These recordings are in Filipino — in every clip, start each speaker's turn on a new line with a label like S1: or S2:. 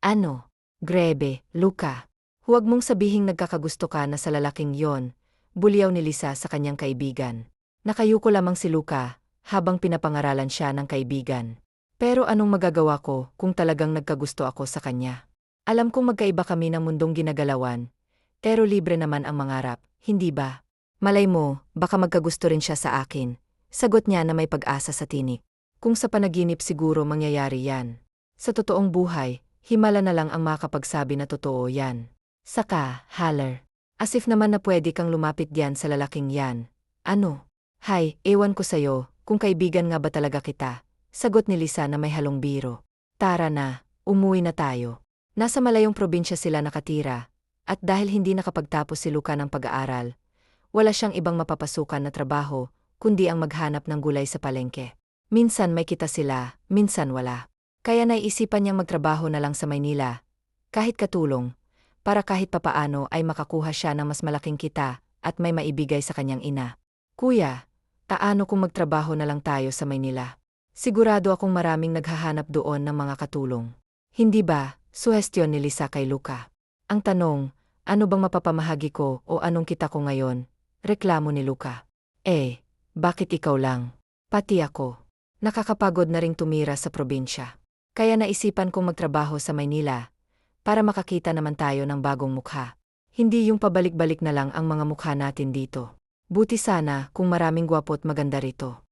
S1: Ano? Grebe, Luka. Huwag mong sabihing nagkakagusto ka na sa lalaking yon, buliyaw ni Lisa sa kanyang kaibigan. Nakayuko lamang si Luka, habang pinapangaralan siya ng kaibigan. Pero anong magagawa ko kung talagang nagkagusto ako sa kanya? Alam kong magkaiba kami ng mundong ginagalawan, pero libre naman ang mangarap, hindi ba? Malay mo, baka magkagusto rin siya sa akin. Sagot niya na may pag-asa sa tinik. Kung sa panaginip siguro mangyayari yan. Sa totoong buhay, himala na lang ang makapagsabi na totoo yan. Saka, haller. As if naman na pwede kang lumapit diyan sa lalaking yan. Ano? Hay, ewan ko sa'yo, kung kaibigan nga ba talaga kita. Sagot ni Lisa na may halong biro. Tara na, umuwi na tayo. Nasa malayong probinsya sila nakatira. At dahil hindi nakapagtapos si Luka ng pag-aaral, wala siyang ibang mapapasukan na trabaho, kundi ang maghanap ng gulay sa palengke. Minsan may kita sila, minsan wala. Kaya naisipan niyang magtrabaho na lang sa Maynila, kahit katulong, para kahit papaano ay makakuha siya ng mas malaking kita at may maibigay sa kanyang ina. Kuya, paano kung magtrabaho na lang tayo sa Maynila? Sigurado akong maraming naghahanap doon ng mga katulong. Hindi ba? Suhestyon ni Lisa kay Luka. Ang tanong, ano bang mapapamahagi ko o anong kita ko ngayon? Reklamo ni Luka. Bakit ikaw lang? Pati ako. Nakakapagod na ring tumira sa probinsya. Kaya naisipan kong magtrabaho sa Maynila para makakita naman tayo ng bagong mukha. Hindi yung pabalik-balik na lang ang mga mukha natin dito. Buti sana kung maraming gwapo at maganda rito.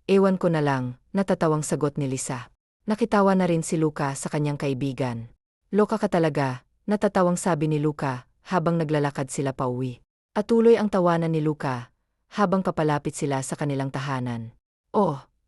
S1: Ewan ko na lang, natatawang sagot ni Lisa. Nakitawa na rin si Luka sa kanyang kaibigan. Loka ka talaga, natatawang sabi ni Luka habang naglalakad sila pauwi. At tuloy ang tawanan ni Luka habang papalapit sila sa kanilang tahanan.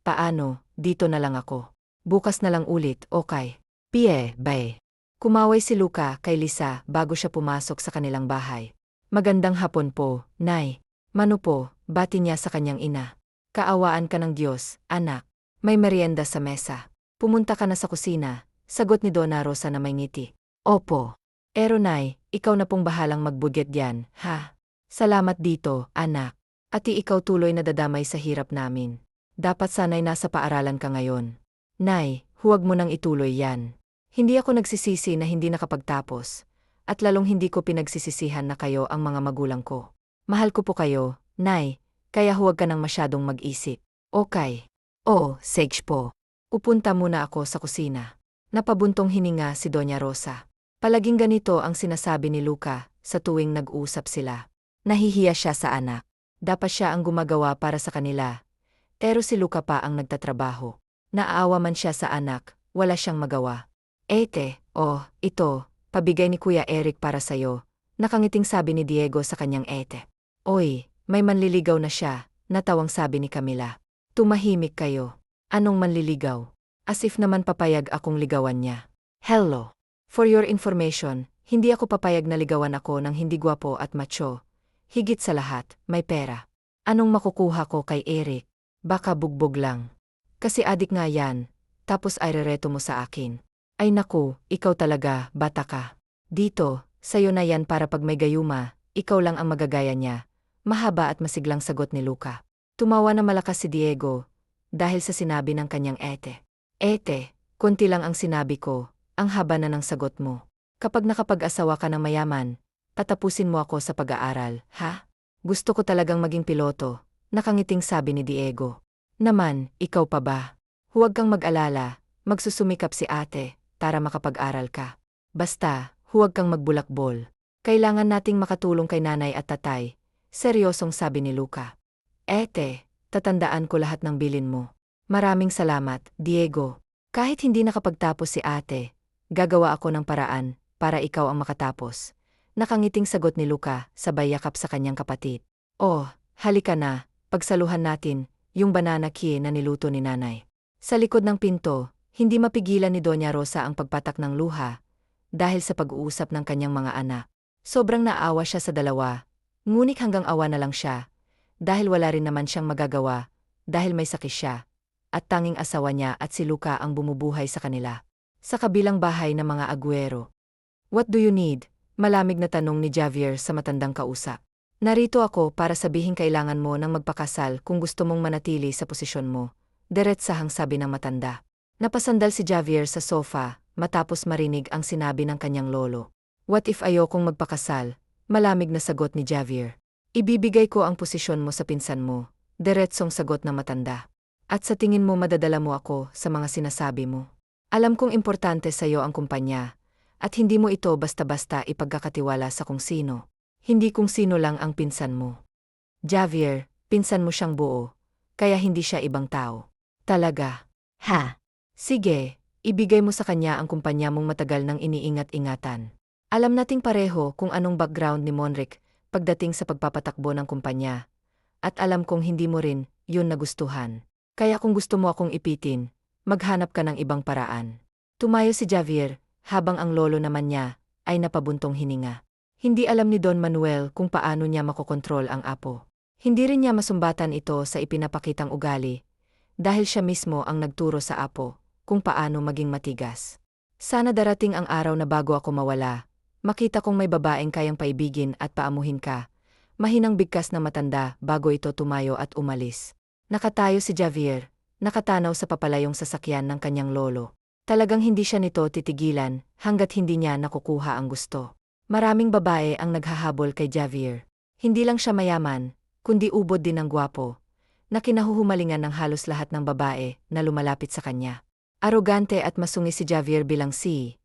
S1: Paano, dito na lang ako. Bukas na lang ulit, okay? Bye. Kumaway si Luka kay Lisa bago siya pumasok sa kanilang bahay. Magandang hapon po, Nay. Mano po, bati niya sa kanyang ina. Kaawaan ka ng Diyos, anak. May merienda sa mesa. Pumunta ka na sa kusina, sagot ni Donna Rosa na may ngiti. Opo. Nay, ikaw na pong bahalang magbudget diyan, ha? Salamat dito, anak. Ati ikaw tuloy na dadamay sa hirap namin. Dapat sana'y nasa paaralan ka ngayon. Nay, huwag mo nang ituloy yan. Hindi ako nagsisisi na hindi nakapagtapos, at lalong hindi ko pinagsisisihan na kayo ang mga magulang ko. Mahal ko po kayo, Nay, kaya huwag ka nang masyadong mag-isip. Okay. Sage po. Upunta muna ako sa kusina. Napabuntong hininga si Doña Rosa. Palaging ganito ang sinasabi ni Luka sa tuwing nag-usap sila. Nahihiya siya sa anak. Dapat siya ang gumagawa para sa kanila. Pero si Luka pa ang nagtatrabaho. Naaawa man siya sa anak, wala siyang magawa. Ito, pabigay ni Kuya Eric para sa'yo. Nakangiting sabi ni Diego sa kanyang ete. Oy, may manliligaw na siya, natawang sabi ni Camila. Tumahimik kayo. Anong manliligaw? As if naman papayag akong ligawan niya. Hello. For your information, hindi ako papayag na ligawan ako ng hindi gwapo at macho. Higit sa lahat, may pera. Anong makukuha ko kay Eric? Baka bugbog lang. Kasi adik nga yan, tapos ay rereto mo sa akin. Ay naku, ikaw talaga, bata ka. Dito, sayo na yan para pag may gayuma, ikaw lang ang magagaya niya. Mahaba at masiglang sagot ni Luka. Tumawa na malakas si Diego, dahil sa sinabi ng kanyang ete. Konti lang ang sinabi ko, ang haba na ng sagot mo. Kapag nakapag-asawa ka ng mayaman, patapusin mo ako sa pag-aaral, ha? Gusto ko talagang maging piloto, nakangiting sabi ni Diego. Naman, ikaw pa ba? Huwag kang mag-alala, magsusumikap si ate, para makapag-aral ka. Basta, huwag kang magbulakbol. Kailangan nating makatulong kay nanay at tatay, seryosong sabi ni Luka. Tatandaan ko lahat ng bilin mo. Maraming salamat, Diego. Kahit hindi nakapagtapos si ate, gagawa ako ng paraan, para ikaw ang makatapos. Nakangiting sagot ni Luka, sabay yakap sa kanyang kapatid. Halika na, pagsaluhan natin, yung banana key na niluto ni nanay. Sa likod ng pinto, hindi mapigilan ni Doña Rosa ang pagpatak ng luha, dahil sa pag-uusap ng kanyang mga anak. Sobrang naawa siya sa dalawa, ngunit hanggang awa na lang siya, dahil wala rin naman siyang magagawa, dahil may sakit siya, at tanging asawa niya at si Luka ang bumubuhay sa kanila. Sa kabilang bahay ng mga Aguero. What do you need? Malamig na tanong ni Javier sa matandang kausap. Narito ako para sabihin kailangan mo ng magpakasal kung gusto mong manatili sa posisyon mo. Diretsahang sabi ng matanda. Napasandal si Javier sa sofa, matapos marinig ang sinabi ng kanyang lolo. What if ayokong magpakasal? Malamig na sagot ni Javier. Ibibigay ko ang posisyon mo sa pinsan mo, diretsong sagot ng matanda. At sa tingin mo madadala mo ako sa mga sinasabi mo. Alam kong importante sa iyo ang kumpanya, at hindi mo ito basta-basta ipagkakatiwala sa kung sino. Hindi kung sino lang ang pinsan mo. Javier, pinsan mo siyang buo, kaya hindi siya ibang tao. Talaga? Ha? Sige, ibigay mo sa kanya ang kumpanya mong matagal nang iniingat-ingatan. Alam nating pareho kung anong background ni Monric pagdating sa pagpapatakbo ng kumpanya. At alam kong hindi mo rin yun nagustuhan. Kaya kung gusto mo akong ipitin, maghanap ka ng ibang paraan. Tumayo si Javier, habang ang lolo naman niya ay napabuntong hininga. Hindi alam ni Don Manuel kung paano niya makokontrol ang apo. Hindi rin niya masumbatan ito sa ipinapakitang ugali, dahil siya mismo ang nagturo sa apo kung paano maging matigas. Sana darating ang araw na bago ako mawala, makita kong may babaeng kayang paibigin at paamuhin ka. Mahinang bigkas na matanda bago ito tumayo at umalis. Nakatayo si Javier, nakatanaw sa papalayong sasakyan ng kanyang lolo. Talagang hindi siya nito titigilan hanggat hindi niya nakukuha ang gusto. Maraming babae ang naghahabol kay Javier. Hindi lang siya mayaman, kundi ubod din ng gwapo, na kinahuhumalingan ng halos lahat ng babae na lumalapit sa kanya. Arogante at masungi si Javier bilang CEO,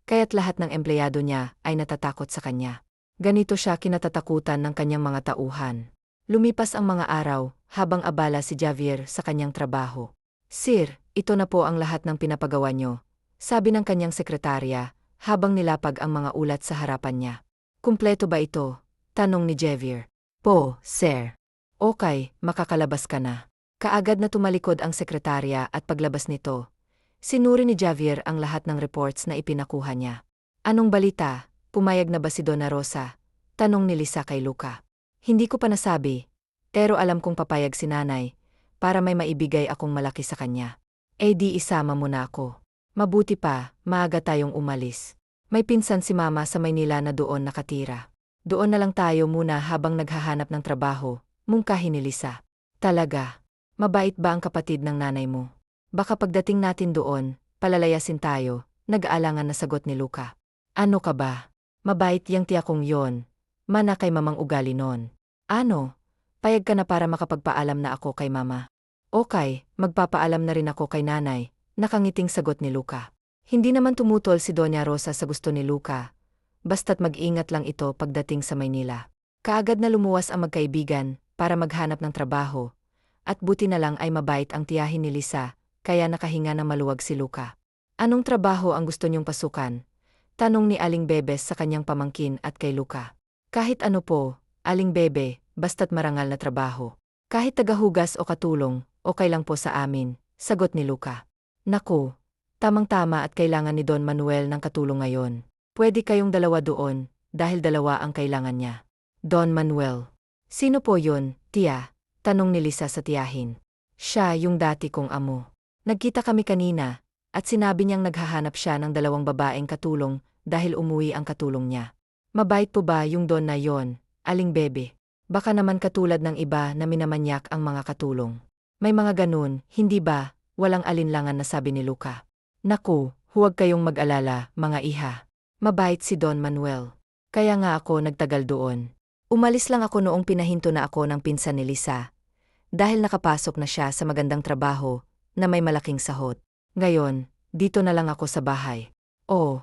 S1: kaya't lahat ng empleyado niya ay natatakot sa kanya. Ganito siya kinatatakutan ng kanyang mga tauhan. Lumipas ang mga araw, habang abala si Javier sa kanyang trabaho. Sir, ito na po ang lahat ng pinapagawa niyo, sabi ng kanyang sekretarya, habang nilapag ang mga ulat sa harapan niya. Kumpleto ba ito? Tanong ni Javier. Po, sir. Okay, makakalabas ka na. Kaagad na tumalikod ang sekretarya at paglabas nito, sinuri ni Javier ang lahat ng reports na ipinakuha niya. Anong balita? Pumayag na ba si Donna Rosa? Tanong ni Lisa kay Luca. Hindi ko pa nasabi, pero alam kong papayag si nanay, para may maibigay akong malaki sa kanya. Eh di isama mo na ako. Mabuti pa, maaga tayong umalis. May pinsan si mama sa Maynila na doon nakatira. Doon na lang tayo muna habang naghahanap ng trabaho, mungkahi ni Lisa. Talaga? Mabait ba ang kapatid ng nanay mo? Baka pagdating natin doon, palalayasin tayo, nag-aalangan na sagot ni Luca. Ano ka ba? Mabait yang tiyakong yon. Mana kay mamang ugali nun. Ano? Payag ka na para makapagpaalam na ako kay mama. Okay, magpapaalam na rin ako kay nanay, nakangiting sagot ni Luca. Hindi naman tumutol si Doña Rosa sa gusto ni Luca, basta't mag-ingat lang ito pagdating sa Maynila. Kaagad na lumuwas ang magkaibigan para maghanap ng trabaho, at buti na lang ay mabait ang tiyahin ni Lisa, kaya nakahinga na maluwag si Luca. Anong trabaho ang gusto niyong pasukan? Tanong ni Aling Bebes sa kanyang pamangkin at kay Luca. Kahit ano po, Aling Bebe, basta't marangal na trabaho. Kahit tagahugas o katulong, okay lang po sa amin, sagot ni Luca. Naku, tamang-tama at kailangan ni Don Manuel ng katulong ngayon. Pwede kayong dalawa doon, dahil dalawa ang kailangan niya. Don Manuel. Sino po yun, tiya? Tanong ni Lisa sa tiyahin. Siya yung dati kong amo. Nagkita kami kanina, at sinabi niyang naghahanap siya ng dalawang babaeng katulong dahil umuwi ang katulong niya. Mabait po ba yung Don na yon, Aling Bebe? Baka naman katulad ng iba na minamanyak ang mga katulong. May mga ganun, hindi ba? Walang alinlangan na sabi ni Luca. Naku, huwag kayong mag-alala, mga iha. Mabait si Don Manuel. Kaya nga ako nagtagal doon. Umalis lang ako noong pinahinto na ako ng pinsan ni Lisa. Dahil nakapasok na siya sa magandang trabaho, na may malaking sahod. Ngayon, dito na lang ako sa bahay. Oh,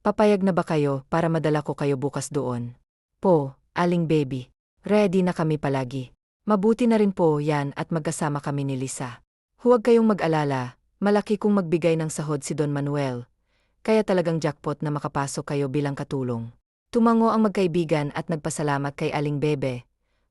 S1: papayag na ba kayo para madala ko kayo bukas doon? Po, Aling Baby. Ready na kami palagi. Mabuti na rin po yan at magkasama kami ni Lisa. Huwag kayong mag-alala, malaki kong magbigay ng sahod si Don Manuel. Kaya talagang jackpot na makapasok kayo bilang katulong. Tumango ang magkaibigan at nagpasalamat kay Aling Bebe,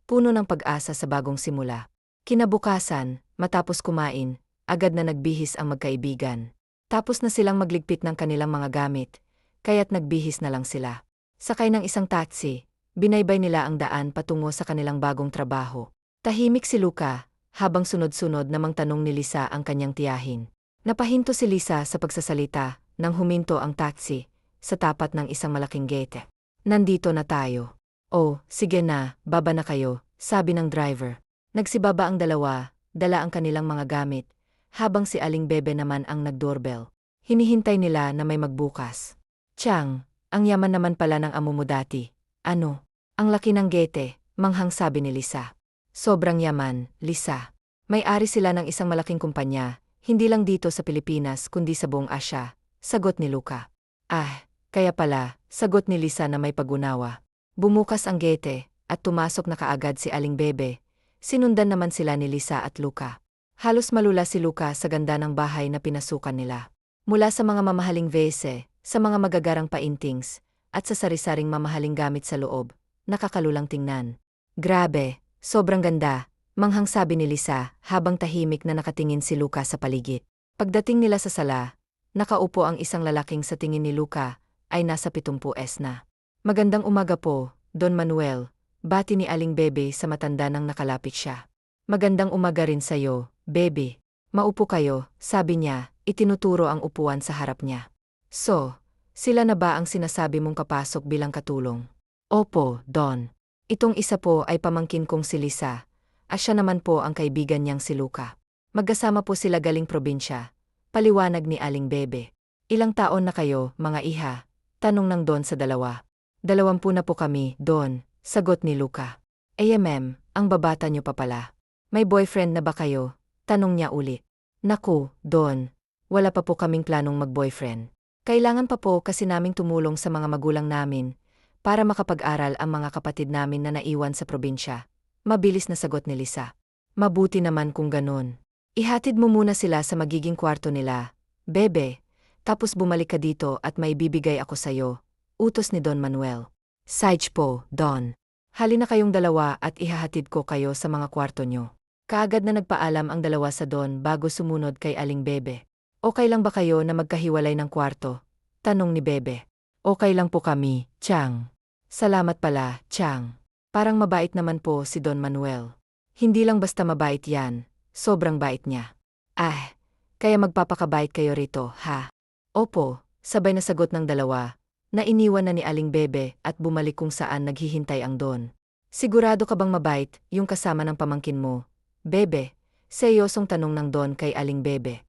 S1: puno ng pag-asa sa bagong simula. Kinabukasan, matapos kumain, agad na nagbihis ang magkaibigan. Tapos na silang magligpit ng kanilang mga gamit, kaya't nagbihis na lang sila. Sakay ng isang taxi, binaybay nila ang daan patungo sa kanilang bagong trabaho. Tahimik si Luca, habang sunod-sunod namang tanong ni Lisa ang kanyang tiyahin. Napahinto si Lisa sa pagsasalita nang huminto ang taxi sa tapat ng isang malaking gate. Nandito na tayo. Oh, sige na, baba na kayo, sabi ng driver. Nagsibaba ang dalawa, dala ang kanilang mga gamit, habang si Aling Bebe naman ang nag-doorbell. Hinihintay nila na may magbukas. Chang, ang yaman naman pala ng amo mo dati. Ano? Ang laki ng gete, manghang sabi ni Lisa. Sobrang yaman, Lisa. May-ari sila ng isang malaking kumpanya, hindi lang dito sa Pilipinas kundi sa buong Asya, sagot ni Luka. Ah, kaya pala, sagot ni Lisa na may pag-unawa. Bumukas ang gete, at tumasok na kaagad si Aling Bebe. Sinundan naman sila ni Lisa at Luka. Halos malula si Luka sa ganda ng bahay na pinasukan nila. Mula sa mga mamahaling vase, sa mga magagarang paintings, at sa sari-saring mamahaling gamit sa loob, nakakalulang tingnan. Grabe, sobrang ganda, manghang sabi ni Lisa habang tahimik na nakatingin si Luka sa paligid. Pagdating nila sa sala, nakaupo ang isang lalaking sa tingin ni Luka ay nasa 70s na. Magandang umaga po, Don Manuel, bati ni Aling Bebe sa matanda nang nakalapit siya. Magandang umaga rin sa'yo, Bebe. Maupo kayo, sabi niya, itinuturo ang upuan sa harap niya. So, sila na ba ang sinasabi mong kapasok bilang katulong? Opo, Don. Itong isa po ay pamangkin kong si Lisa, at siya naman po ang kaibigan niyang si Luka. Magkasama po sila galing probinsya, paliwanag ni Aling Bebe. Ilang taon na kayo, mga iha? Tanong ng Don sa dalawa. 20 na po kami, Don, sagot ni Luka. Ang babata niyo pa pala. May boyfriend na ba kayo? Tanong niya ulit. Naku, Don, wala pa po kaming planong mag-boyfriend. Kailangan pa po kasi naming tumulong sa mga magulang namin para makapag-aral ang mga kapatid namin na naiwan sa probinsya. Mabilis na sagot ni Lisa. Mabuti naman kung ganun. Ihatid mo muna sila sa magiging kwarto nila, Bebe, tapos bumalik ka dito at may bibigay ako sa'yo, utos ni Don Manuel. Sige po, Don. Halina kayong dalawa at ihahatid ko kayo sa mga kwarto nyo. Kaagad na nagpaalam ang dalawa sa Don bago sumunod kay Aling Bebe. Okay lang ba kayo na magkahiwalay ng kwarto? Tanong ni Bebe. Okay lang po kami, Chang. Salamat pala, Chang. Parang mabait naman po si Don Manuel. Hindi lang basta mabait yan, sobrang bait niya. Ah, kaya magpapakabait kayo rito, ha? Opo, sabay na sagot ng dalawa, na iniwan na ni Aling Bebe at bumalik kung saan naghihintay ang Don. Sigurado ka bang mabait, yung kasama ng pamangkin mo? Bebe, seryosong tanong ng Don kay Aling Bebe.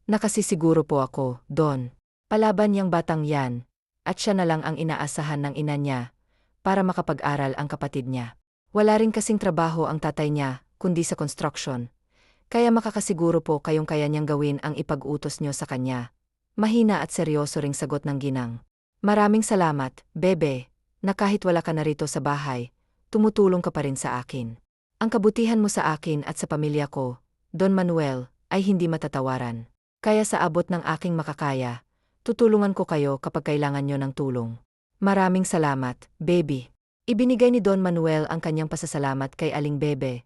S1: Nakasisiguro po ako, Don. Palaban niyang batang yan, at siya na lang ang inaasahan ng ina niya para makapag-aral ang kapatid niya. Wala rin kasing trabaho ang tatay niya, kundi sa construction. Kaya makakasiguro po kayong kaya niyang gawin ang ipag-utos niyo sa kanya. Mahina at seryoso ring sagot ng ginang. Maraming salamat, Bebe, na kahit wala ka na rito sa bahay, tumutulong ka pa rin sa akin. Ang kabutihan mo sa akin at sa pamilya ko, Don Manuel, ay hindi matatawaran. Kaya sa abot ng aking makakaya, tutulungan ko kayo kapag kailangan nyo ng tulong. Maraming salamat, Baby. Ibinigay ni Don Manuel ang kanyang pasasalamat kay Aling Bebe,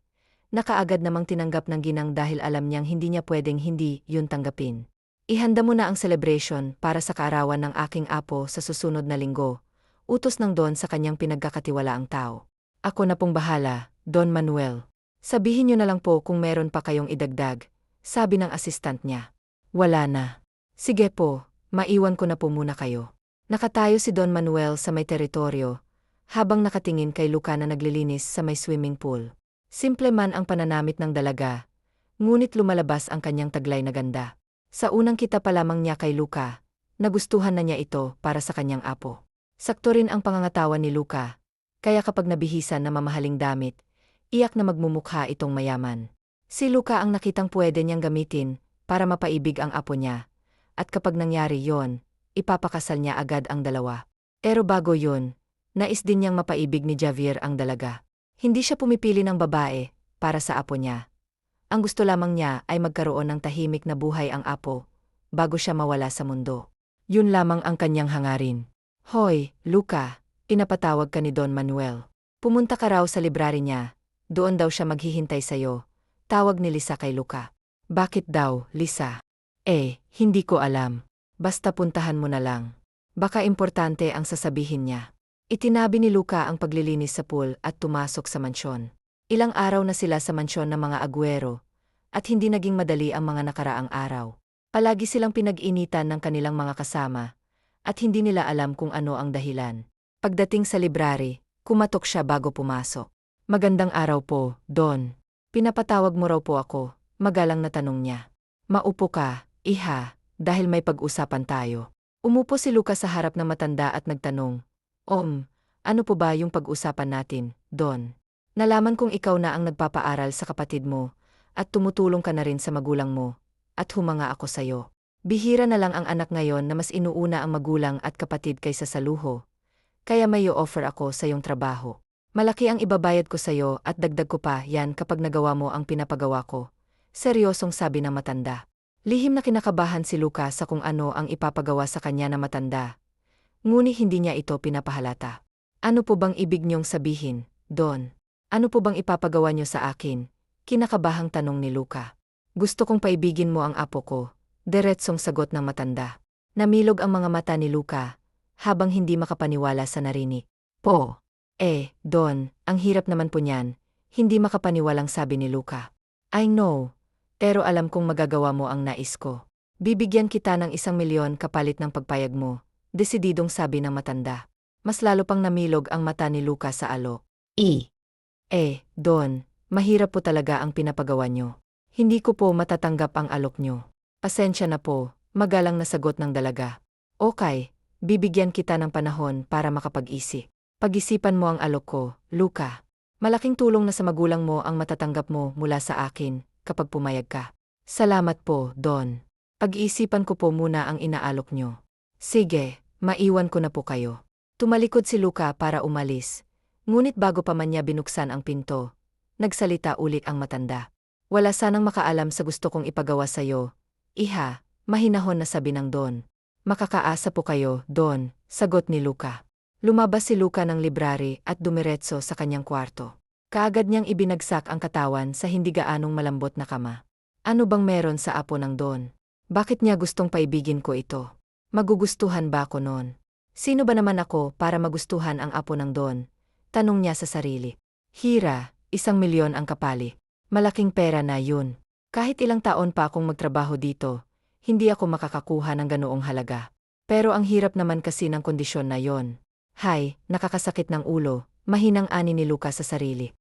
S1: na kaagad namang tinanggap ng ginang dahil alam niyang hindi niya pwedeng hindi yun tanggapin. Ihanda mo na ang celebration para sa kaarawan ng aking apo sa susunod na linggo, utos ng Don sa kanyang pinagkakatiwalaang tao. Ako na pong bahala, Don Manuel. Sabihin niyo na lang po kung meron pa kayong idagdag, sabi ng assistant niya. Wala na. Sige po, maiwan ko na po muna kayo. Nakatayo si Don Manuel sa may teritoryo, habang nakatingin kay Luka na naglilinis sa may swimming pool. Simple man ang pananamit ng dalaga, ngunit lumalabas ang kanyang taglay na ganda. Sa unang kita pa lamang niya kay Luka, nagustuhan na niya ito para sa kanyang apo. Sakto rin ang pangangatawan ni Luka, kaya kapag nabihisan na mamahaling damit, iyak na magmumukha itong mayaman. Si Luka ang nakitang pwede niyang gamitin para mapaibig ang apo niya, at kapag nangyari yon, ipapakasal niya agad ang dalawa. Pero bago yon, nais din niyang mapaibig ni Javier ang dalaga. Hindi siya pumipili ng babae para sa apo niya. Ang gusto lamang niya ay magkaroon ng tahimik na buhay ang apo, bago siya mawala sa mundo. Yun lamang ang kanyang hangarin. Hoy, Luka, pinapatawag ka ni Don Manuel. Pumunta ka raw sa library niya, doon daw siya maghihintay sa'yo. Tawag ni Lisa kay Luka. Bakit daw, Lisa? Hindi ko alam. Basta puntahan mo na lang. Baka importante ang sasabihin niya. Itinabi ni Luka ang paglilinis sa pool at tumasok sa mansyon. Ilang araw na sila sa mansyon ng mga Aguero, at hindi naging madali ang mga nakaraang araw. Palagi silang pinag-initan ng kanilang mga kasama, at hindi nila alam kung ano ang dahilan. Pagdating sa library, kumatok siya bago pumasok. Magandang araw po, Don. Pinapatawag mo raw po ako, magalang na tanong niya. Maupo ka, iha, dahil may pag-usapan tayo. Umupo si Luca sa harap ng matanda at nagtanong, ano po ba yung pag-usapan natin, Don? Nalaman kong ikaw na ang nagpapaaral sa kapatid mo, at tumutulong ka na rin sa magulang mo, at humanga ako sa'yo. Bihira na lang ang anak ngayon na mas inuuna ang magulang at kapatid kaysa sa luho. Kaya may offer ako sa iyong trabaho. Malaki ang ibabayad ko sa'yo at dagdag ko pa yan kapag nagawa mo ang pinapagawa ko. Seryosong sabi ng matanda. Lihim na kinakabahan si Luca sa kung ano ang ipapagawa sa kanya na matanda. Ngunit hindi niya ito pinapahalata. Ano po bang ibig niyong sabihin, Don? Ano po bang ipapagawa niyo sa akin? Kinakabahang tanong ni Luca. Gusto kong paibigin mo ang apo ko. Diretsong sagot ng matanda. Namilog ang mga mata ni Luca, habang hindi makapaniwala sa narinig. Don, ang hirap naman po niyan, hindi makapaniwalang sabi ni Luca. I know, pero alam kong magagawa mo ang nais ko. Bibigyan kita ng 1,000,000 kapalit ng pagpayag mo, desididong sabi ng matanda. Mas lalo pang namilog ang mata ni Luca sa alok. Don, mahirap po talaga ang pinapagawa niyo. Hindi ko po matatanggap ang alok niyo. Pasensya na po, magalang na sagot ng dalaga. Okay, bibigyan kita ng panahon para makapag-isip. Pag-isipan mo ang alok ko, Luca. Malaking tulong na sa magulang mo ang matatanggap mo mula sa akin kapag pumayag ka. Salamat po, Don. Pag-iisipan ko po muna ang inaalok nyo. Sige, maiwan ko na po kayo. Tumalikod si Luca para umalis. Ngunit bago pa man niya binuksan ang pinto, nagsalita ulit ang matanda. Wala sanang makaalam sa gusto kong ipagawa sa'yo. Iha, mahinahon na sabi ng Don. Makakaasa po kayo, Don, sagot ni Luca. Lumabas si Luca ng library at dumiretso sa kanyang kwarto. Kaagad niyang ibinagsak ang katawan sa hindi gaanong malambot na kama. Ano bang meron sa apo ng Don? Bakit niya gustong paibigin ko ito? Magugustuhan ba ako noon? Sino ba naman ako para magustuhan ang apo ng Don? Tanong niya sa sarili. Hira, 1,000,000 ang kapali. Malaking pera na yun. Kahit ilang taon pa akong magtrabaho dito, hindi ako makakakuha ng ganoong halaga. Pero ang hirap naman kasi ng kondisyon na yon. Hay, nakakasakit ng ulo, mahinang ani ni Luca sa sarili.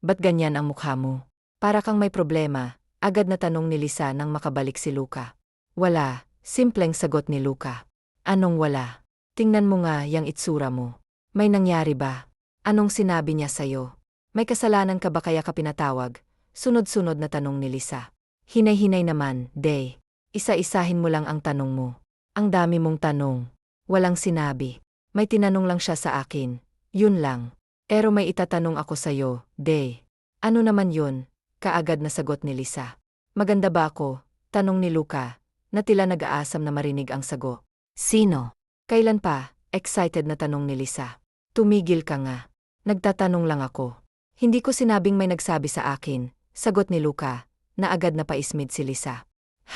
S1: Ba't ganyan ang mukha mo? Para kang may problema, agad na tanong ni Lisa nang makabalik si Luca. Wala, simpleng sagot ni Luca. Anong wala? Tingnan mo nga yang itsura mo. May nangyari ba? Anong sinabi niya sa'yo? May kasalanan ka ba kaya ka pinatawag? Sunod-sunod na tanong ni Lisa. Hinay-hinay naman, Day. Isa-isahin mo lang ang tanong mo. Ang dami mong tanong. Walang sinabi. May tinanong lang siya sa akin. Yun lang. Pero may itatanong ako sa'yo, Day. Ano naman yun? Kaagad na sagot ni Lisa. Maganda ba ako? Tanong ni Luca, na tila nag-aasam na marinig ang sagot. Sino? Kailan pa? Excited na tanong ni Lisa. Tumigil ka nga. Nagtatanong lang ako. Hindi ko sinabing may nagsabi sa akin, sagot ni Luca, na agad na paismid si Lisa.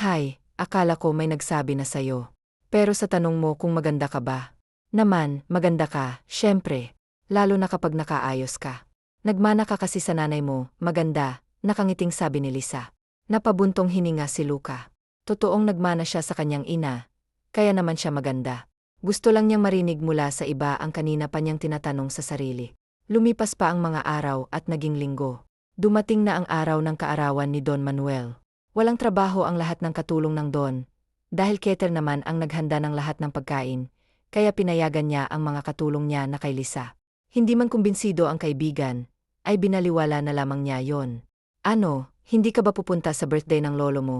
S1: Hay, akala ko may nagsabi na sa'yo. Pero sa tanong mo kung maganda ka ba? Naman, maganda ka, syempre. Lalo na kapag nakaayos ka. Nagmana ka kasi sa nanay mo, maganda, nakangiting sabi ni Lisa. Napabuntong hininga si Luca. Totoong nagmana siya sa kanyang ina, kaya naman siya maganda. Gusto lang niyang marinig mula sa iba ang kanina pa niyang tinatanong sa sarili. Lumipas pa ang mga araw at naging linggo. Dumating na ang araw ng kaarawan ni Don Manuel. Walang trabaho ang lahat ng katulong ng Don. Dahil cater naman ang naghanda ng lahat ng pagkain, kaya pinayagan niya ang mga katulong niya na kay Lisa. Hindi man kumbinsido ang kaibigan, ay binaliwala na lamang niya yon. Ano, hindi ka ba pupunta sa birthday ng lolo mo?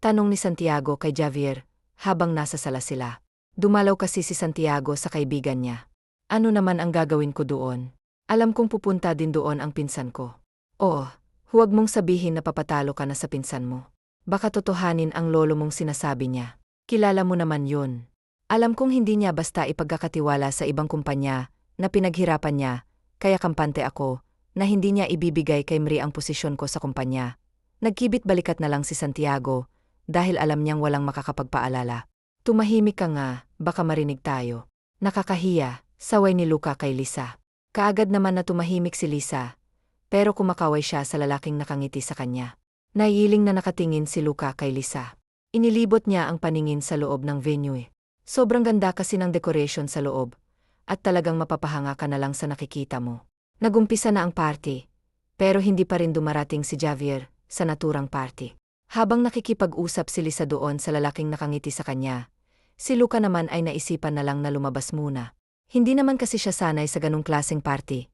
S1: Tanong ni Santiago kay Javier, habang nasa sala sila. Dumalaw kasi si Santiago sa kaibigan niya. Ano naman ang gagawin ko doon? Alam kong pupunta din doon ang pinsan ko. Huwag mong sabihin na papatalo ka na sa pinsan mo. Baka totohanin ang lolo mong sinasabi niya. Kilala mo naman yun. Alam kong hindi niya basta ipagkakatiwala sa ibang kumpanya na pinaghirapan niya, kaya kampante ako, na hindi niya ibibigay kay Mri ang posisyon ko sa kumpanya. Nagkibit balikat na lang si Santiago, dahil alam niyang walang makakapagpaalala. Tumahimik ka nga, baka marinig tayo. Nakakahiya, saway ni Luca kay Lisa. Kaagad naman na tumahimik si Lisa, pero kumakaway siya sa lalaking nakangiti sa kanya. Naiiling na nakatingin si Luca kay Lisa. Inilibot niya ang paningin sa loob ng venue. Sobrang ganda kasi ng decoration sa loob, at talagang mapapahanga ka na lang sa nakikita mo. Nagumpisa na ang party, pero hindi pa rin dumarating si Javier sa naturang party. Habang nakikipag-usap si Lisa doon sa lalaking nakangiti sa kanya, si Luca naman ay naisipan na lang na lumabas muna. Hindi naman kasi siya sanay sa ganung klaseng party.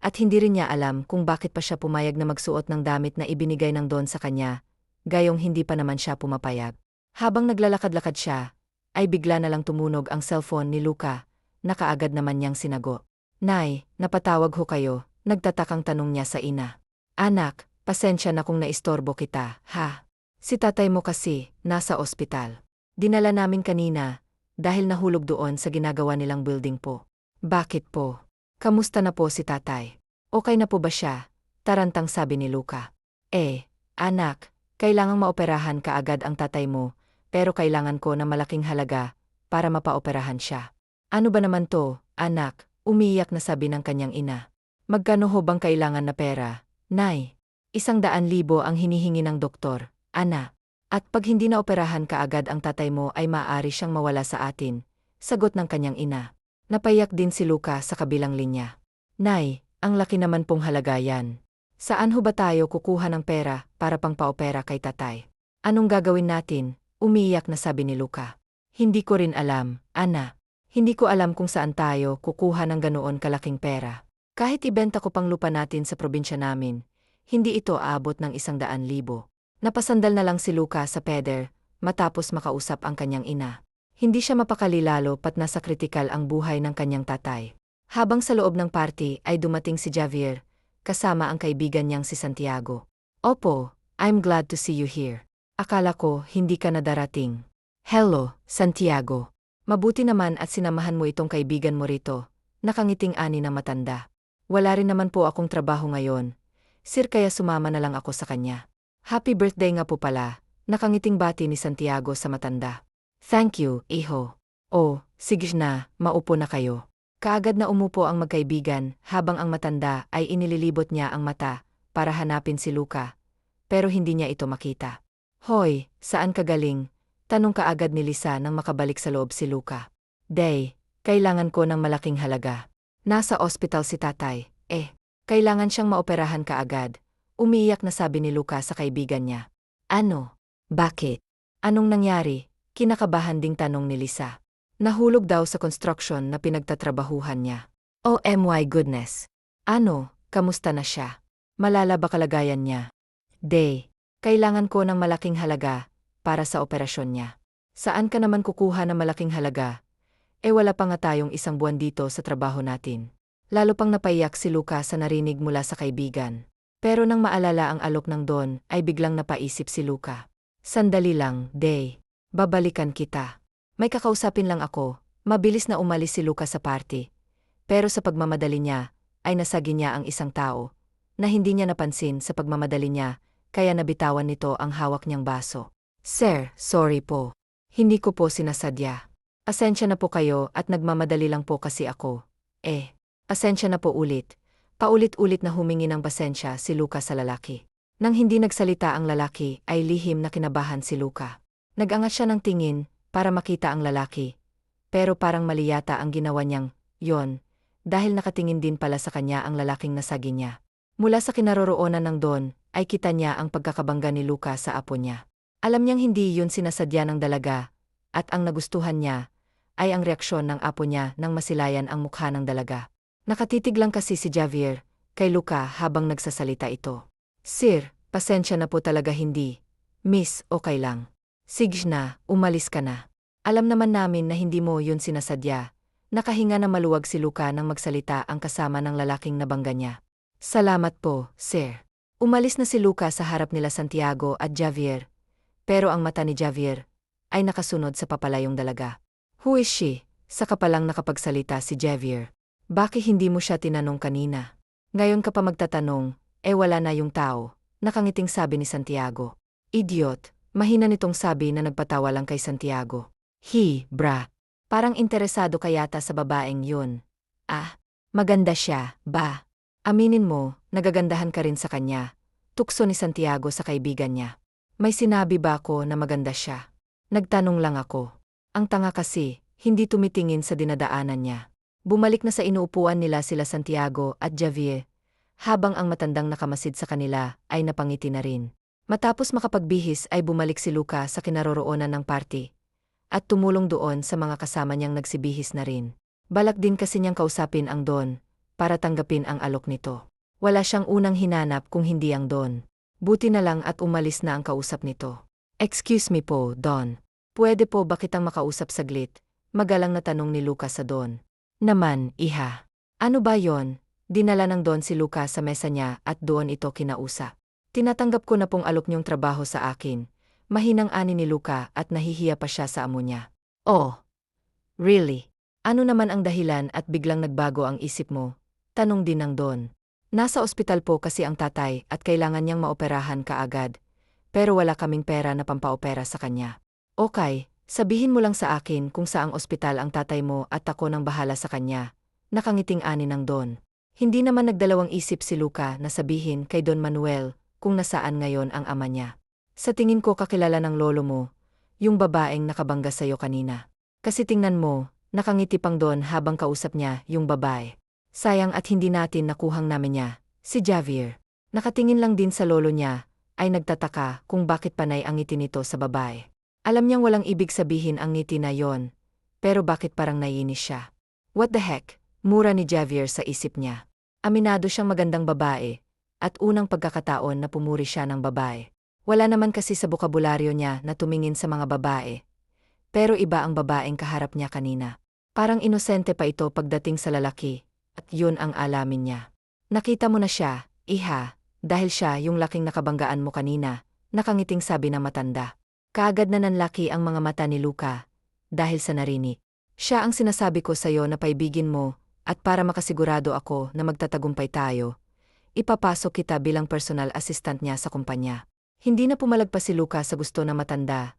S1: At hindi rin niya alam kung bakit pa siya pumayag na magsuot ng damit na ibinigay ng Don sa kanya, gayong hindi pa naman siya pumapayag. Habang naglalakad-lakad siya, ay bigla na lang tumunog ang cellphone ni Luca, na kaagad naman niyang sinagot. Nay, napatawag ho kayo, nagtatakang tanong niya sa ina. Anak, pasensya na kung naistorbo kita, ha? Si tatay mo kasi, nasa ospital. Dinala namin kanina, dahil nahulog doon sa ginagawa nilang building po. Bakit po? Kamusta na po si tatay? Okay na po ba siya? Tarantang sabi ni Luca. Anak, kailangang maoperahan kaagad ang tatay mo, pero kailangan ko ng malaking halaga para mapaoperahan siya. Ano ba naman to, anak? Umiiyak na sabi ng kanyang ina. Magkano ho bang kailangan na pera, Nay? 100,000 ang hinihingi ng doktor, Ana. At pag hindi na operahan kaagad ang tatay mo ay maaari siyang mawala sa atin, sagot ng kanyang ina. Napayak din si Luca sa kabilang linya. Nay, ang laki naman pong halaga yan. Saan ho ba tayo kukuha ng pera para pang paopera kay tatay? Anong gagawin natin? Umiiyak na sabi ni Luca. Hindi ko rin alam, Ana. Hindi ko alam kung saan tayo kukuha ng ganoon kalaking pera. Kahit ibenta ko pang lupa natin sa probinsya namin, hindi ito aabot ng 100,000. Napasandal na lang si Luca sa peder, matapos makausap ang kanyang ina. Hindi siya mapakali lalo pat nasa kritikal ang buhay ng kanyang tatay. Habang sa loob ng party ay dumating si Javier, kasama ang kaibigan niyang si Santiago. Opo, I'm glad to see you here. Akala ko hindi ka na darating. Hello, Santiago. Mabuti naman at sinamahan mo itong kaibigan mo rito, nakangiting ani na matanda. Wala rin naman po akong trabaho ngayon. Sir, kaya sumama na lang ako sa kanya. Happy birthday nga po pala, nakangiting bati ni Santiago sa matanda. Thank you, iho. Oh, sige na, maupo na kayo. Kaagad na umupo ang magkaibigan habang ang matanda ay inililibot niya ang mata para hanapin si Luca. Pero hindi niya ito makita. Hoy, saan ka galing? Tanong kaagad ni Lisa nang makabalik sa loob si Luca. Day, kailangan ko ng malaking halaga. Nasa ospital si tatay, kailangan siyang maoperahan kaagad. Umiiyak na sabi ni Luca sa kaibigan niya. Ano? Bakit? Anong nangyari? Kinakabahan ding tanong ni Lisa. Nahulog daw sa construction na pinagtatrabahuhan niya. Oh my goodness. Ano, kamusta na siya? Malala ba kalagayan niya? Day, kailangan ko ng malaking halaga para sa operasyon niya. Saan ka naman kukuha ng malaking halaga? Wala pa nga tayong 1 buwan dito sa trabaho natin. Lalo pang napaiyak si Luca sa narinig mula sa kaibigan. Pero nang maalala ang alok ng Don, ay biglang napaisip si Luca. Sandali lang, Day. Babalikan kita. May kakausapin lang ako. Mabilis na umalis si Luca sa party. Pero sa pagmamadali niya, ay nasagi niya ang isang tao, na hindi niya napansin sa pagmamadali niya, kaya nabitawan nito ang hawak niyang baso. Sir, sorry po. Hindi ko po sinasadya. Asensya na po kayo at nagmamadali lang po kasi ako. Asensya na po ulit. Paulit-ulit na humingi ng pasensya si Luca sa lalaki. Nang hindi nagsalita ang lalaki ay lihim na kinabahan si Luca. Nagangat siya ng tingin para makita ang lalaki. Pero parang mali yata ang ginawa niyang yon, dahil nakatingin din pala sa kanya ang lalaking nasagi niya. Mula sa kinaroroonan ng Don ay kita niya ang pagkakabangga ni Luca sa apo niya. Alam niyang hindi yun sinasadya ng dalaga, at ang nagustuhan niya ay ang reaksyon ng apo niya nang masilayan ang mukha ng dalaga. Nakatitig lang kasi si Javier kay Luca habang nagsasalita ito. Sir, pasensya na po talaga hindi. Miss, okay lang. Sige na, umalis ka na. Alam naman namin na hindi mo yun sinasadya. Nakahinga na maluwag si Luca nang magsalita ang kasama ng lalaking nabangga niya. Salamat po, sir. Umalis na si Luca sa harap nila Santiago at Javier. Pero ang mata ni Javier ay nakasunod sa papalayong dalaga. Who is she? Saka palang nakapagsalita si Javier. Bakit hindi mo siya tinanong kanina? Ngayon ka pa magtatanong, wala na yung tao, nakangiting sabi ni Santiago. Idiot, mahina nitong sabi na nagpatawa lang kay Santiago. Bra. Parang interesado ka yata sa babaeng yun. Maganda siya, ba? Aminin mo, nagagandahan ka rin sa kanya. Tukso ni Santiago sa kaibigan niya. May sinabi ba ako na maganda siya? Nagtanong lang ako. Ang tanga kasi, hindi tumitingin sa dinadaanan niya. Bumalik na sa inuupuan nila sila Santiago at Javier, habang ang matandang nakamasid sa kanila ay napangiti na rin. Matapos makapagbihis ay bumalik si Luca sa kinaroroonan ng party at tumulong doon sa mga kasama niyang nagsibihis na rin. Balak din kasi niyang kausapin ang Don para tanggapin ang alok nito. Wala siyang unang hinanap kung hindi ang Don. Buti na lang at umalis na ang kausap nito. "Excuse me po, Don. Pwede po ba kitang makausap saglit?" Magalang na tanong ni Luca sa Don. "Naman, iha. Ano ba yon?" Dinala ng Don si Luca sa mesa niya at doon ito kinausap. "Tinatanggap ko na pong alok niyong trabaho sa akin." Mahinang ani ni Luca at nahihiya pa siya sa amo niya. "Oh, really? Ano naman ang dahilan at biglang nagbago ang isip mo?" Tanong din ng Don. "Nasa ospital po kasi ang tatay at kailangan niyang maoperahan kaagad. Pero wala kaming pera na pampaopera sa kanya." "Okay, sabihin mo lang sa akin kung saang ospital ang tatay mo at ako nang bahala sa kanya." Nakangiting ani ng Don. Hindi naman nagdalawang isip si Luca na sabihin kay Don Manuel kung nasaan ngayon ang ama niya. "Sa tingin ko kakilala ng lolo mo, yung babaeng nakabangga sa'yo kanina. Kasi tingnan mo," nakangiti pang Don habang kausap niya yung babae. "Sayang at hindi natin nakuhang namin niya, si Javier." Nakatingin lang din sa lolo niya, ay nagtataka kung bakit panay ang ngiti nito sa babae. Alam niyang walang ibig sabihin ang ngiti na yon, pero bakit parang naiinis siya? What the heck? Mura ni Javier sa isip niya. Aminado siyang magandang babae, at unang pagkakataon na pumuri siya ng babae. Wala naman kasi sa bokabularyo niya na tumingin sa mga babae. Pero iba ang babaeng kaharap niya kanina. Parang inosente pa ito pagdating sa lalaki, at yun ang alamin niya. "Nakita mo na siya, iha, dahil siya yung laking nakabanggaan mo kanina," nakangiting sabi ng matanda. Kaagad na nanlaki ang mga mata ni Luca, dahil sa narinig. "Siya ang sinasabi ko sa'yo na paibigin mo, at para makasigurado ako na magtatagumpay tayo, ipapasok kita bilang personal assistant niya sa kumpanya." Hindi na pumalagpas si Luca sa gusto na matanda,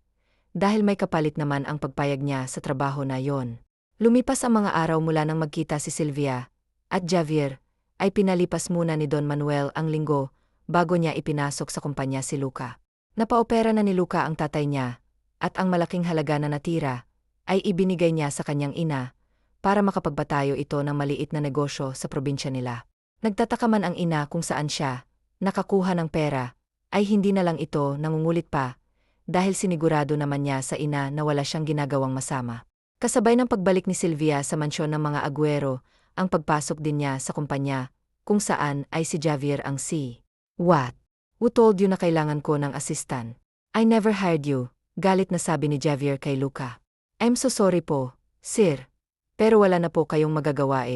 S1: dahil may kapalit naman ang pagpayag niya sa trabaho na yon. Lumipas ang mga araw mula nang magkita si Sylvia at Javier, ay pinalipas muna ni Don Manuel ang linggo bago niya ipinasok sa kumpanya si Luca. Napaopera na ni Luca ang tatay niya, at ang malaking halaga na natira ay ibinigay niya sa kanyang ina para makapagbatayo ito ng maliit na negosyo sa probinsya nila. Nagtataka man ang ina kung saan siya nakakuha ng pera, ay hindi na lang ito nangungulit pa, dahil sinigurado naman niya sa ina na wala siyang ginagawang masama. Kasabay ng pagbalik ni Sylvia sa mansyon ng mga Aguero, ang pagpasok din niya sa kumpanya, kung saan ay si Javier ang si. "What? Who told you na kailangan ko ng assistant? I never hired you," galit na sabi ni Javier kay Luca. "I'm so sorry po, sir. Pero wala na po kayong magagawa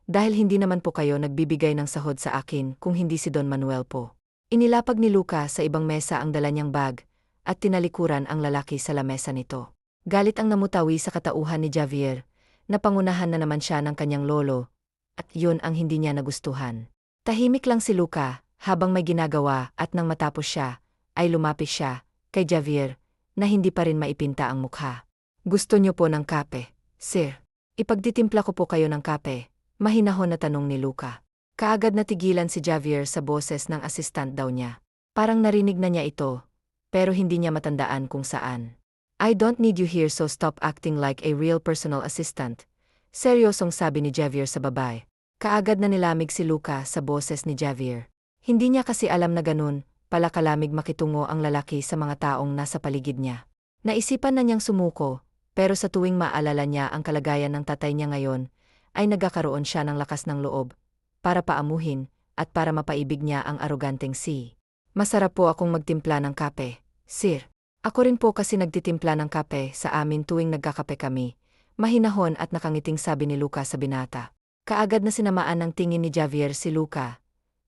S1: dahil hindi naman po kayo nagbibigay ng sahod sa akin kung hindi si Don Manuel po." Inilapag ni Luca sa ibang mesa ang dala niyang bag, at tinalikuran ang lalaki sa lamesa nito. Galit ang namutawi sa katauhan ni Javier, na pangunahan na naman siya ng kanyang lolo, at yun ang hindi niya nagustuhan. Tahimik lang si Luca, habang may ginagawa at nang matapos siya, ay lumapis siya, kay Javier, na hindi pa rin maipinta ang mukha. "Gusto niyo po ng kape, sir? Ipagtitimpla ko po kayo ng kape," mahinahon na tanong ni Luca. Kaagad natigilan si Javier sa boses ng assistant daw niya. Parang narinig na niya ito, pero hindi niya matandaan kung saan. "I don't need you here, so stop acting like a real personal assistant," seryosong sabi ni Javier sa babae. Kaagad na nilamig si Luca sa boses ni Javier. Hindi niya kasi alam na ganun pala kalamig makitungo ang lalaki sa mga taong nasa paligid niya. Naisipan na niyang sumuko, pero sa tuwing maalala niya ang kalagayan ng tatay niya ngayon, ay nagkakaroon siya ng lakas ng loob para paamuhin at para mapaibig niya ang aroganteng si. "Masarap po akong magtimpla ng kape, sir." "Ako rin po kasi nagtitimpla ng kape sa amin tuwing nagkakape kami," mahinahon at nakangiting sabi ni Luca sa binata. Kaagad na sinamaan ng tingin ni Javier si Luca,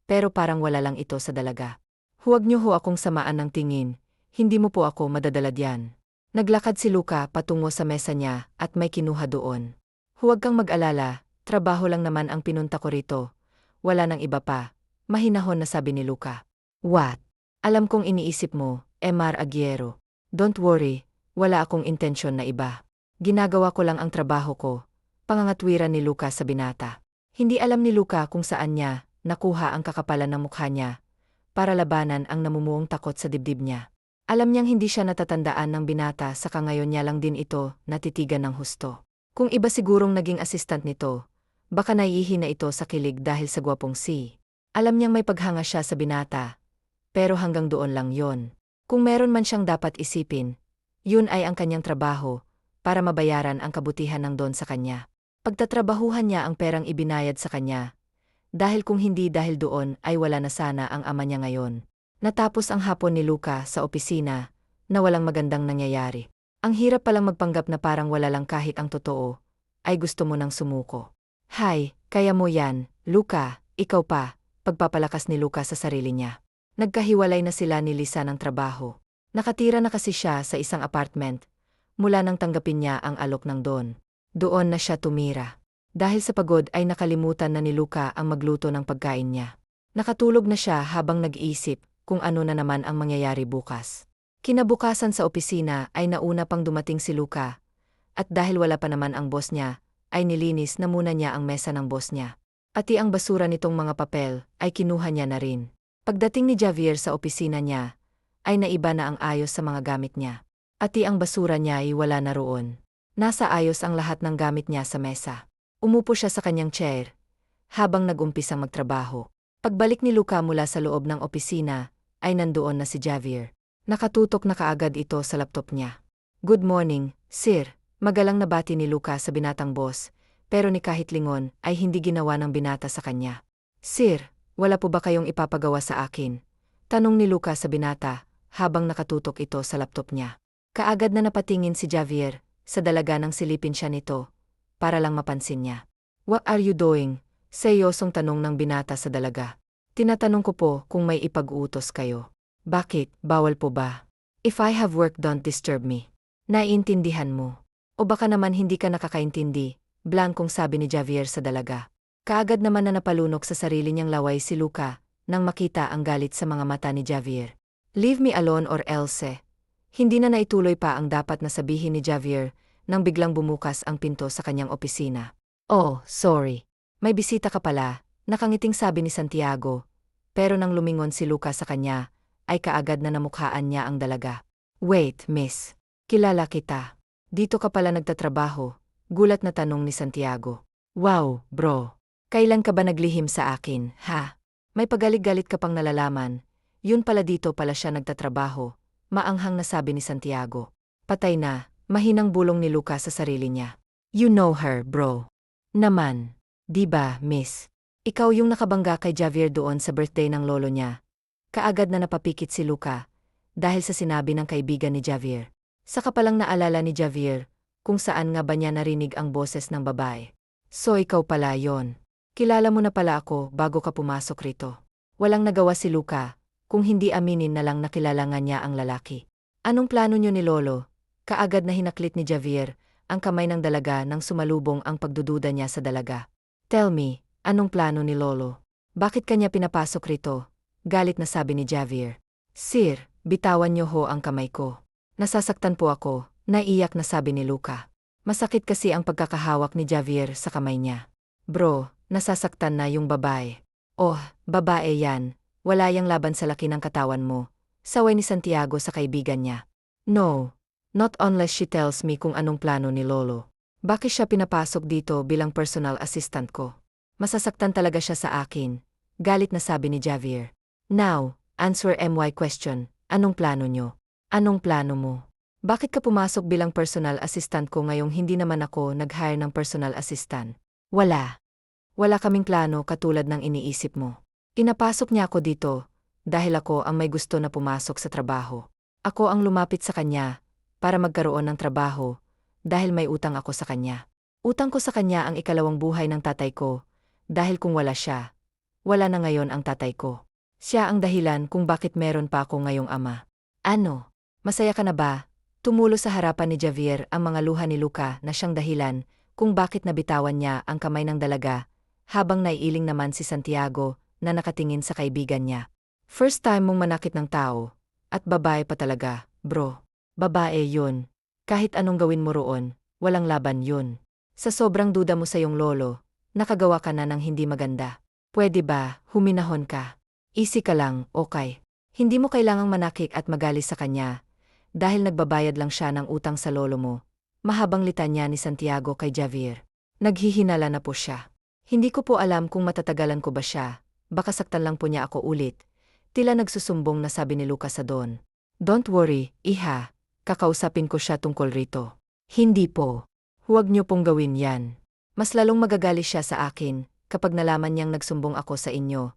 S1: pero parang wala lang ito sa dalaga. "Huwag niyo ho akong samaan ng tingin, hindi mo po ako madadala diyan." Naglakad si Luca patungo sa mesa niya at may kinuha doon. "Huwag kang mag-alala, trabaho lang naman ang pinunta ko rito. Wala nang iba pa," mahinahon na sabi ni Luca. "What? Alam kong iniisip mo, Mar Aguero. Don't worry, wala akong intensyon na iba. Ginagawa ko lang ang trabaho ko," pangangatwiran ni Luca sa binata. Hindi alam ni Luca kung saan niya nakuha ang kakapalan ng mukha niya para labanan ang namumuong takot sa dibdib niya. Alam niyang hindi siya natatandaan ng binata, saka ngayon niya lang din ito natitigan ng husto. Kung iba sigurong naging assistant nito, baka naiihi na ito sa kilig dahil sa gwapong si. Alam niyang may paghanga siya sa binata, pero hanggang doon lang yon. Kung meron man siyang dapat isipin, yun ay ang kanyang trabaho, para mabayaran ang kabutihan ng Don sa kanya. Pagtatrabahuhan niya ang perang ibinayad sa kanya, dahil kung hindi dahil doon ay wala na sana ang ama niya ngayon. Natapos ang hapon ni Luca sa opisina, na walang magandang nangyayari. Ang hirap palang magpanggap na parang wala lang kahit ang totoo, ay gusto mo nang sumuko. Hay, kaya mo yan, Luca, ikaw pa, pagpapalakas ni Luca sa sarili niya. Nagkahiwalay na sila ni Lisa ng trabaho. Nakatira na kasi siya sa isang apartment, mula nang tanggapin niya ang alok ng Don. Doon na siya tumira. Dahil sa pagod ay nakalimutan na ni Luca ang magluto ng pagkain niya. Nakatulog na siya habang nag-iisip kung ano na naman ang mangyayari bukas. Kinabukasan sa opisina ay nauna pang dumating si Luca, at dahil wala pa naman ang boss niya, ay nilinis na muna niya ang mesa ng boss niya. Pati ang basura nitong mga papel ay kinuha niya na rin. Pagdating ni Javier sa opisina niya, ay naiba na ang ayos sa mga gamit niya. Pati ang basura niya ay wala na roon. Nasa ayos ang lahat ng gamit niya sa mesa. Umupo siya sa kanyang chair, habang nag-umpisang magtrabaho. Pagbalik ni Luca mula sa loob ng opisina, ay nandoon na si Javier. Nakatutok na kaagad ito sa laptop niya. Good morning, sir. Magalang nabati ni Luca sa binatang boss, pero ni kahit lingon ay hindi ginawa ng binata sa kanya. Sir, wala po ba kayong ipapagawa sa akin? Tanong ni Luca sa binata, habang nakatutok ito sa laptop niya. Kaagad na napatingin si Javier, sa dalaga nang silipin siya nito, para lang mapansin niya. What are you doing? Seryosong tanong ng binata sa dalaga. Tinatanong ko po kung may ipag-uutos kayo. Bakit, bawal po ba? If I have work, don't disturb me. Naiintindihan mo. O baka naman hindi ka nakakaintindi, blankong sabi ni Javier sa dalaga. Kaagad naman na napalunok sa sarili niyang laway si Luca, nang makita ang galit sa mga mata ni Javier. Leave me alone or else. Hindi na naituloy pa ang dapat na sabihin ni Javier, nang biglang bumukas ang pinto sa kanyang opisina. Oh, sorry. May bisita ka pala, nakangiting sabi ni Santiago. Pero nang lumingon si Luca sa kanya, ay kaagad na namukhaan niya ang dalaga. Wait, miss. Kilala kita. Dito ka pala nagtatrabaho, gulat na tanong ni Santiago. Wow, bro. Kailan ka ba naglihim sa akin, ha? May pagalit-galit ka pang nalalaman. Yun pala dito pala siya nagtatrabaho, maanghang na sabi ni Santiago. Patay na, mahinang bulong ni Luca sa sarili niya. You know her, bro. Naman. Di ba, miss? Ikaw yung nakabangga kay Javier doon sa birthday ng lolo niya. Kaagad na napapikit si Luca, dahil sa sinabi ng kaibigan ni Javier. Saka palang naalala ni Javier, kung saan nga ba niya narinig ang boses ng babae. So ikaw pala yon. Kilala mo na pala ako bago ka pumasok rito. Walang nagawa si Luca, kung hindi aminin na lang nakilala nga niya ang lalaki. Anong plano niyo ni Lolo? Kaagad na hinaklit ni Javier, ang kamay ng dalaga nang sumalubong ang pagdududa niya sa dalaga. Tell me, anong plano ni Lolo? Bakit kanya pinapasok rito? Galit na sabi ni Javier. Sir, bitawan niyo ho ang kamay ko. Nasasaktan po ako, naiyak na sabi ni Luca. Masakit kasi ang pagkakahawak ni Javier sa kamay niya. Bro, nasasaktan na yung babae. Oh, babae yan. Wala yang laban sa laki ng katawan mo. Saway ni Santiago sa kaibigan niya. No, not unless she tells me kung anong plano ni Lolo. Bakit siya pinapasok dito bilang personal assistant ko? Masasaktan talaga siya sa akin. Galit na sabi ni Javier. Now, answer my question. Anong plano nyo? Anong plano mo? Bakit ka pumasok bilang personal assistant ko ngayong hindi naman ako nag-hire ng personal assistant? Wala. Wala kaming plano katulad ng iniisip mo. Inapasok niya ako dito, dahil ako ang may gusto na pumasok sa trabaho. Ako ang lumapit sa kanya, para magkaroon ng trabaho, dahil may utang ako sa kanya. Utang ko sa kanya ang ikalawang buhay ng tatay ko, dahil kung wala siya, wala na ngayon ang tatay ko. Siya ang dahilan kung bakit meron pa ako ngayong ama. Ano? Masaya ka na ba? Tumulo sa harapan ni Javier ang mga luha ni Luca na siyang dahilan kung bakit nabitawan niya ang kamay ng dalaga, habang naiiling naman si Santiago na nakatingin sa kaibigan niya. First time mong manakit ng tao, at babae pa talaga, bro. Babae yun. Kahit anong gawin mo roon, walang laban yun. Sa sobrang duda mo sa iyong lolo, nakagawa ka na ng hindi maganda. Pwede ba, huminahon ka? Easy ka lang, okay. Hindi mo kailangang manakik at magalis sa kanya, dahil nagbabayad lang siya ng utang sa lolo mo. Mahabang litanya ni Santiago kay Javier. Naghihinala na po siya. Hindi ko po alam kung matatagalan ko ba siya, baka saktan lang po niya ako ulit. Tila nagsusumbong na sabi ni Luca sa Don. Don't worry, iha. Kakausapin ko siya tungkol rito. Hindi po. Huwag niyo pong gawin yan. Mas lalong magagalit siya sa akin kapag nalaman niyang nagsumbong ako sa inyo.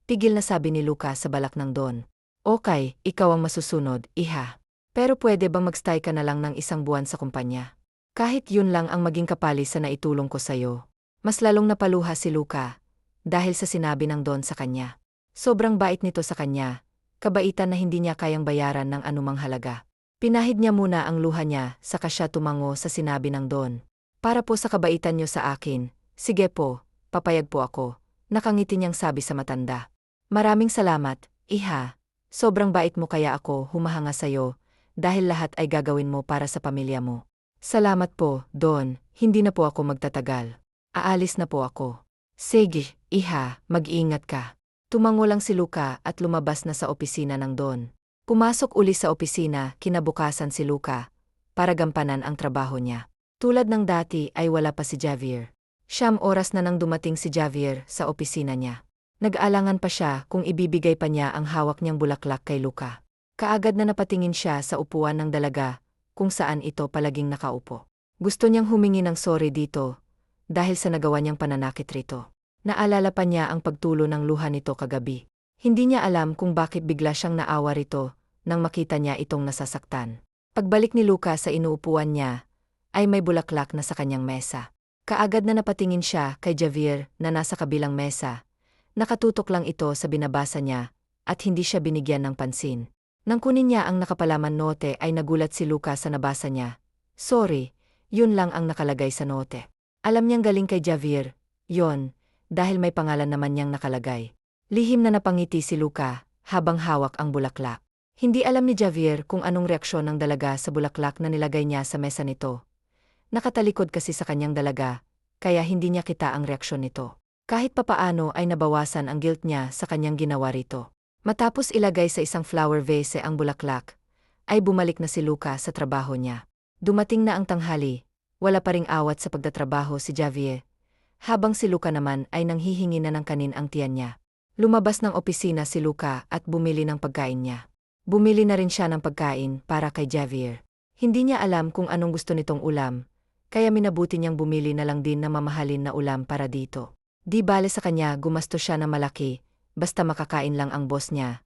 S1: Tigil na sabi ni Luca sa balak ng Don. Okay, ikaw ang masusunod, iha. Pero pwede bang magstay ka na lang ng isang buwan sa kumpanya? Kahit yun lang ang maging kapalis sa naitulong ko sa'yo. Mas lalong napaluha si Luca dahil sa sinabi ng Don sa kanya. Sobrang bait nito sa kanya, kabaitan na hindi niya kayang bayaran ng anumang halaga. Pinahid niya muna ang luha niya saka siya tumango sa sinabi ng Don. Para po sa kabaitan niyo sa akin, sige po, papayag po ako, nakangiti niyang sabi sa matanda. Maraming salamat, iha. Sobrang bait mo kaya ako humahanga sa'yo, dahil lahat ay gagawin mo para sa pamilya mo. Salamat po, Don, hindi na po ako magtatagal. Aalis na po ako. Sige, iha, mag-iingat ka. Tumango lang si Luca at lumabas na sa opisina ng Don. Pumasok uli sa opisina kinabukasan si Luca para gampanan ang trabaho niya. Tulad ng dati ay wala pa si Javier. 9 oras na nang dumating si Javier sa opisina niya. Nag-alangan pa siya kung ibibigay pa niya ang hawak niyang bulaklak kay Luca. Kaagad na napatingin siya sa upuan ng dalaga kung saan ito palaging nakaupo. Gusto niyang humingi ng sorry dito dahil sa nagawa niyang pananakit rito. Naalala pa niya ang pagtulo ng luha nito kagabi. Hindi niya alam kung bakit bigla siyang naawa rito nang makita niya itong nasasaktan. Pagbalik ni Luca sa inuupuan niya, ay may bulaklak na sa kanyang mesa. Kaagad na napatingin siya kay Javier na nasa kabilang mesa. Nakatutok lang ito sa binabasa niya at hindi siya binigyan ng pansin. Nang kunin niya ang nakapalaman note ay nagulat si Luca sa nabasa niya. Sorry, yun lang ang nakalagay sa note. Alam niyang galing kay Javier, yon, dahil may pangalan naman niyang nakalagay. Lihim na napangiti si Luca habang hawak ang bulaklak. Hindi alam ni Javier kung anong reaksyon ng dalaga sa bulaklak na nilagay niya sa mesa nito. Nakatalikod kasi sa kanyang dalaga, kaya hindi niya kita ang reaksyon nito. Kahit papaano ay nabawasan ang guilt niya sa kanyang ginawa rito. Matapos ilagay sa isang flower vase ang bulaklak, ay bumalik na si Luca sa trabaho niya. Dumating na ang tanghali, wala pa ring awat sa pagtatrabaho si Javier, habang si Luca naman ay nanghihingi na ng kanin ang tiyan niya. Lumabas ng opisina si Luca at bumili ng pagkain niya. Bumili na rin siya ng pagkain para kay Javier. Hindi niya alam kung anong gusto nitong ulam, kaya minabuti niyang bumili na lang din na mamahalin na ulam para dito. Di bale sa kanya gumastos siya na malaki, basta makakain lang ang boss niya,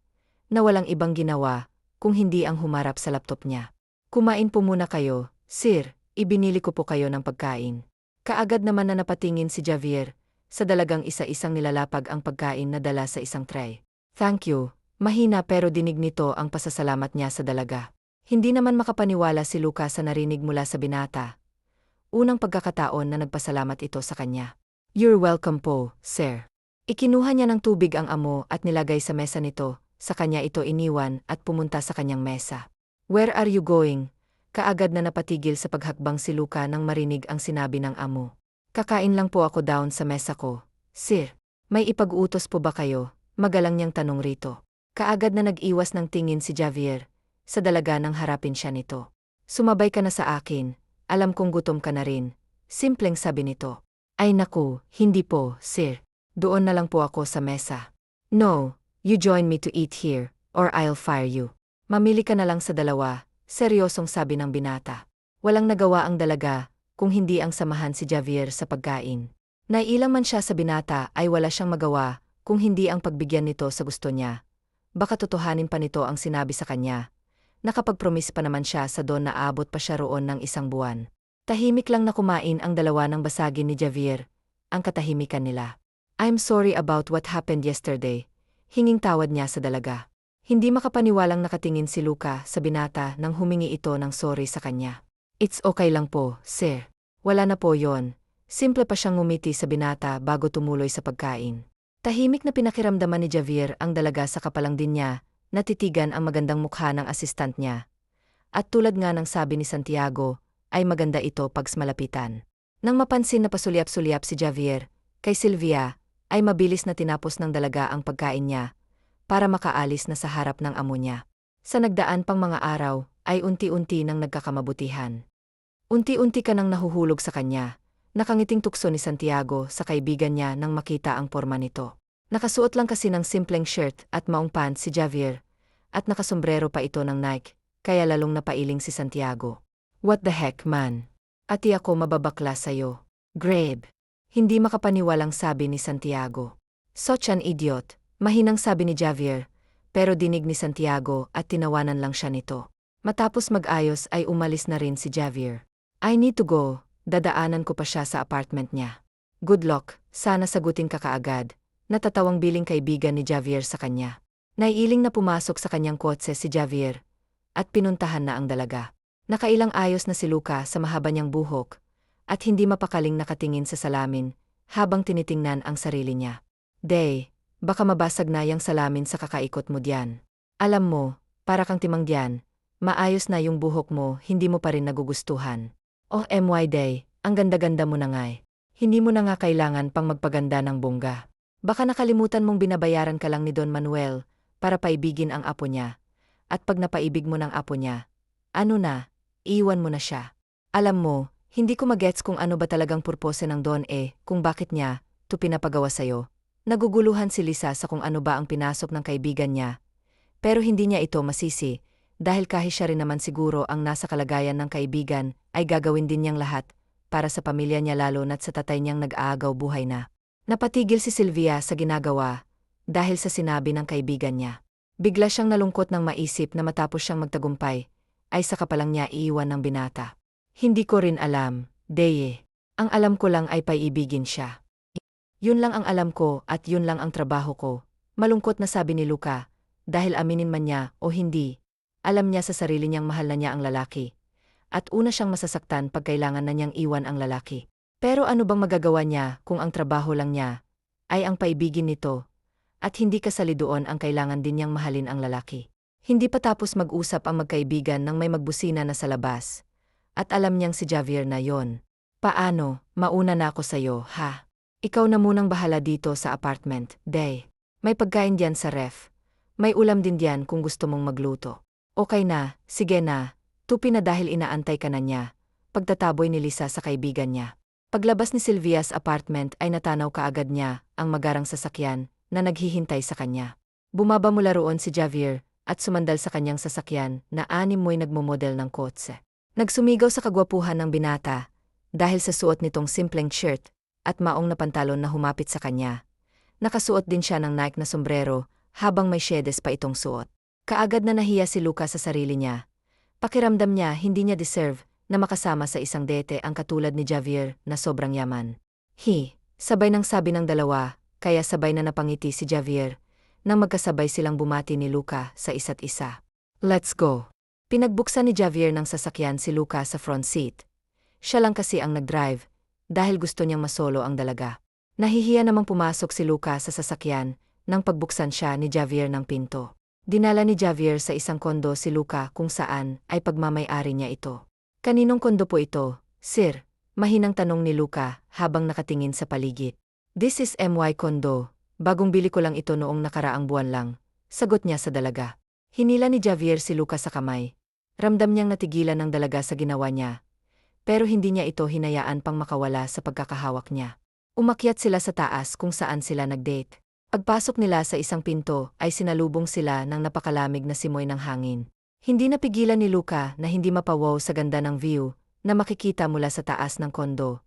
S1: na walang ibang ginawa, kung hindi ang humarap sa laptop niya. Kumain po muna kayo, sir, ibinili ko po kayo ng pagkain. Kaagad naman na napatingin si Javier, sa dalagang isa-isang nilalapag ang pagkain na dala sa isang tray. Thank you. Mahina pero dinig nito ang pasasalamat niya sa dalaga. Hindi naman makapaniwala si Luca sa narinig mula sa binata. Unang pagkakataon na nagpasalamat ito sa kanya. You're welcome po, sir. Ikinuha niya ng tubig ang amo at nilagay sa mesa nito, sa kanya ito iniwan at pumunta sa kanyang mesa. Where are you going? Kaagad na napatigil sa paghakbang si Luca nang marinig ang sinabi ng amo. Kakain lang po ako down sa mesa ko. Sir, may ipag-uutos po ba kayo? Magalang niyang tanong rito. Kaagad na nag-iwas ng tingin si Javier, sa dalaga nang harapin siya nito. Sumabay ka na sa akin, alam kong gutom ka na rin, simpleng sabi nito. Ay naku, hindi po, sir. Doon na lang po ako sa mesa. No, you join me to eat here, or I'll fire you. Mamili ka na lang sa dalawa, seryosong sabi ng binata. Walang nagawa ang dalaga, kung hindi ang samahan si Javier sa pagkain. Nailang man siya sa binata ay wala siyang magawa, kung hindi ang pagbigyan nito sa gusto niya. Baka totohanin pa nito ang sinabi sa kanya. Nakapag-promise pa naman siya sa Don na aabot pa siya roon ng 1 buwan. Tahimik lang na kumain ang dalawa ng basagin ni Javier, ang katahimikan nila. I'm sorry about what happened yesterday. Hinging tawad niya sa dalaga. Hindi makapaniwalang nakatingin si Luca sa binata nang humingi ito ng sorry sa kanya. It's okay lang po, sir. Wala na po yon. Simple pa siyang ngumiti sa binata bago tumuloy sa pagkain. Tahimik na pinakiramdaman ni Javier ang dalaga sa kapalang din niya, natitigan ang magandang mukha ng assistant niya. At tulad nga ng sabi ni Santiago, ay maganda ito pags malapitan. Nang mapansin na pasulyap-sulyap si Javier, kay Sylvia, ay mabilis na tinapos ng dalaga ang pagkain niya, para makaalis na sa harap ng amo niya. Sa nagdaan pang mga araw, ay unti-unti nang nagkakamabutihan. Unti-unti ka nang nahuhulog sa kanya. Nakangiting tukso ni Santiago sa kaibigan niya nang makita ang porma nito. Nakasuot lang kasi ng simpleng shirt at maong pants si Javier, at nakasombrero pa ito ng Nike, kaya lalong napailing si Santiago. What the heck man? Ati ako mababakla sa'yo. Grabe. Hindi makapaniwalang sabi ni Santiago. Such an idiot, mahinang sabi ni Javier, pero dinig ni Santiago at tinawanan lang siya nito. Matapos mag-ayos ay umalis na rin si Javier. I need to go, dadaanan ko pa siya sa apartment niya. Good luck, sana sagutin ka kaagad. Natatawang biling kaibigan ni Javier sa kanya. Naiiling na pumasok sa kanyang kotse si Javier, at pinuntahan na ang dalaga. Nakailang ayos na si Luca sa mahaba niyang buhok, at hindi mapakaling nakatingin sa salamin, habang tinitingnan ang sarili niya. Day, baka mabasag na yung salamin sa kakaikot mo diyan. Alam mo, para kang timang diyan, maayos na yung buhok mo, hindi mo pa rin nagugustuhan. Oh my Day, ang ganda-ganda mo na nga. Hindi mo na nga kailangan pang magpaganda ng bongga. Baka nakalimutan mong binabayaran ka lang ni Don Manuel para paibigin ang apo niya. At pag napaibig mo ng apo niya, ano na, iwan mo na siya. Alam mo, hindi ko magets kung ano ba talagang purpose ng Don kung bakit niya to pinapagawa sa'yo. Naguguluhan si Lisa sa kung ano ba ang pinasok ng kaibigan niya. Pero hindi niya ito masisi, dahil kahit siya rin naman siguro ang nasa kalagayan ng kaibigan, ay gagawin din niyang lahat para sa pamilya niya lalo na't sa tatay niyang nag-aagaw buhay na. Napatigil si Sylvia sa ginagawa dahil sa sinabi ng kaibigan niya. Bigla siyang nalungkot nang maisip na matapos siyang magtagumpay, ay saka pa lang niya iiwan ng binata. Hindi ko rin alam, Deye. Ang alam ko lang ay paiibigin siya. Yun lang ang alam ko at yun lang ang trabaho ko, malungkot na sabi ni Luca, dahil aminin man niya o hindi, alam niya sa sarili niyang mahal na niya ang lalaki. At una siyang masasaktan pag kailangan na niyang iwan ang lalaki. Pero ano bang magagawa niya kung ang trabaho lang niya ay ang paibigin nito at hindi kasali doon ang kailangan din niyang mahalin ang lalaki. Hindi pa tapos mag-usap ang magkaibigan nang may magbusina na sa labas. At alam niyang si Javier na yon. Paano, mauna na ako sa'yo, ha? Ikaw na munang bahala dito sa apartment, Day. May pagkain diyan sa ref. May ulam din diyan kung gusto mong magluto. Okay na, sige na, tupi na dahil inaantay ka na niya. Pagtataboy ni Lisa sa kaibigan niya. Paglabas ni Sylvia's apartment ay natanaw kaagad niya ang magarang sasakyan na naghihintay sa kanya. Bumaba mula roon si Javier at sumandal sa kanyang sasakyan na animoy nagmomodel ng kotse. Nagsumigaw sa kagwapuhan ng binata dahil sa suot nitong simpleng shirt at maong na pantalon na humapit sa kanya. Nakasuot din siya ng Nike na sombrero habang may shedes pa itong suot. Kaagad na nahiya si Luca sa sarili niya. Pakiramdam niya hindi niya deserve na makasama sa isang dete ang katulad ni Javier na sobrang yaman. Sabay nang sabi ng dalawa, kaya sabay na napangiti si Javier, nang magkasabay silang bumati ni Luca sa isa't isa. Let's go. Pinagbuksan ni Javier ng sasakyan si Luca sa front seat. Siya lang kasi ang nag-drive, dahil gusto niyang masolo ang dalaga. Nahihiya namang pumasok si Luca sa sasakyan, nang pagbuksan siya ni Javier ng pinto. Dinala ni Javier sa isang kondo si Luca kung saan ay pagmamay-ari niya ito. Kaninong kondo po ito, sir? Mahinang tanong ni Luca habang nakatingin sa paligid. This is MY kondo, bagong bili ko lang ito noong nakaraang buwan lang, sagot niya sa dalaga. Hinila ni Javier si Luca sa kamay. Ramdam niyang natigilan ng dalaga sa ginawa niya, pero hindi niya ito hinayaan pang makawala sa pagkakahawak niya. Umakyat sila sa taas kung saan sila nag-date. Pagpasok nila sa isang pinto ay sinalubong sila ng napakalamig na simoy ng hangin. Hindi napigilan ni Luca na hindi mapawaw sa ganda ng view na makikita mula sa taas ng kondo.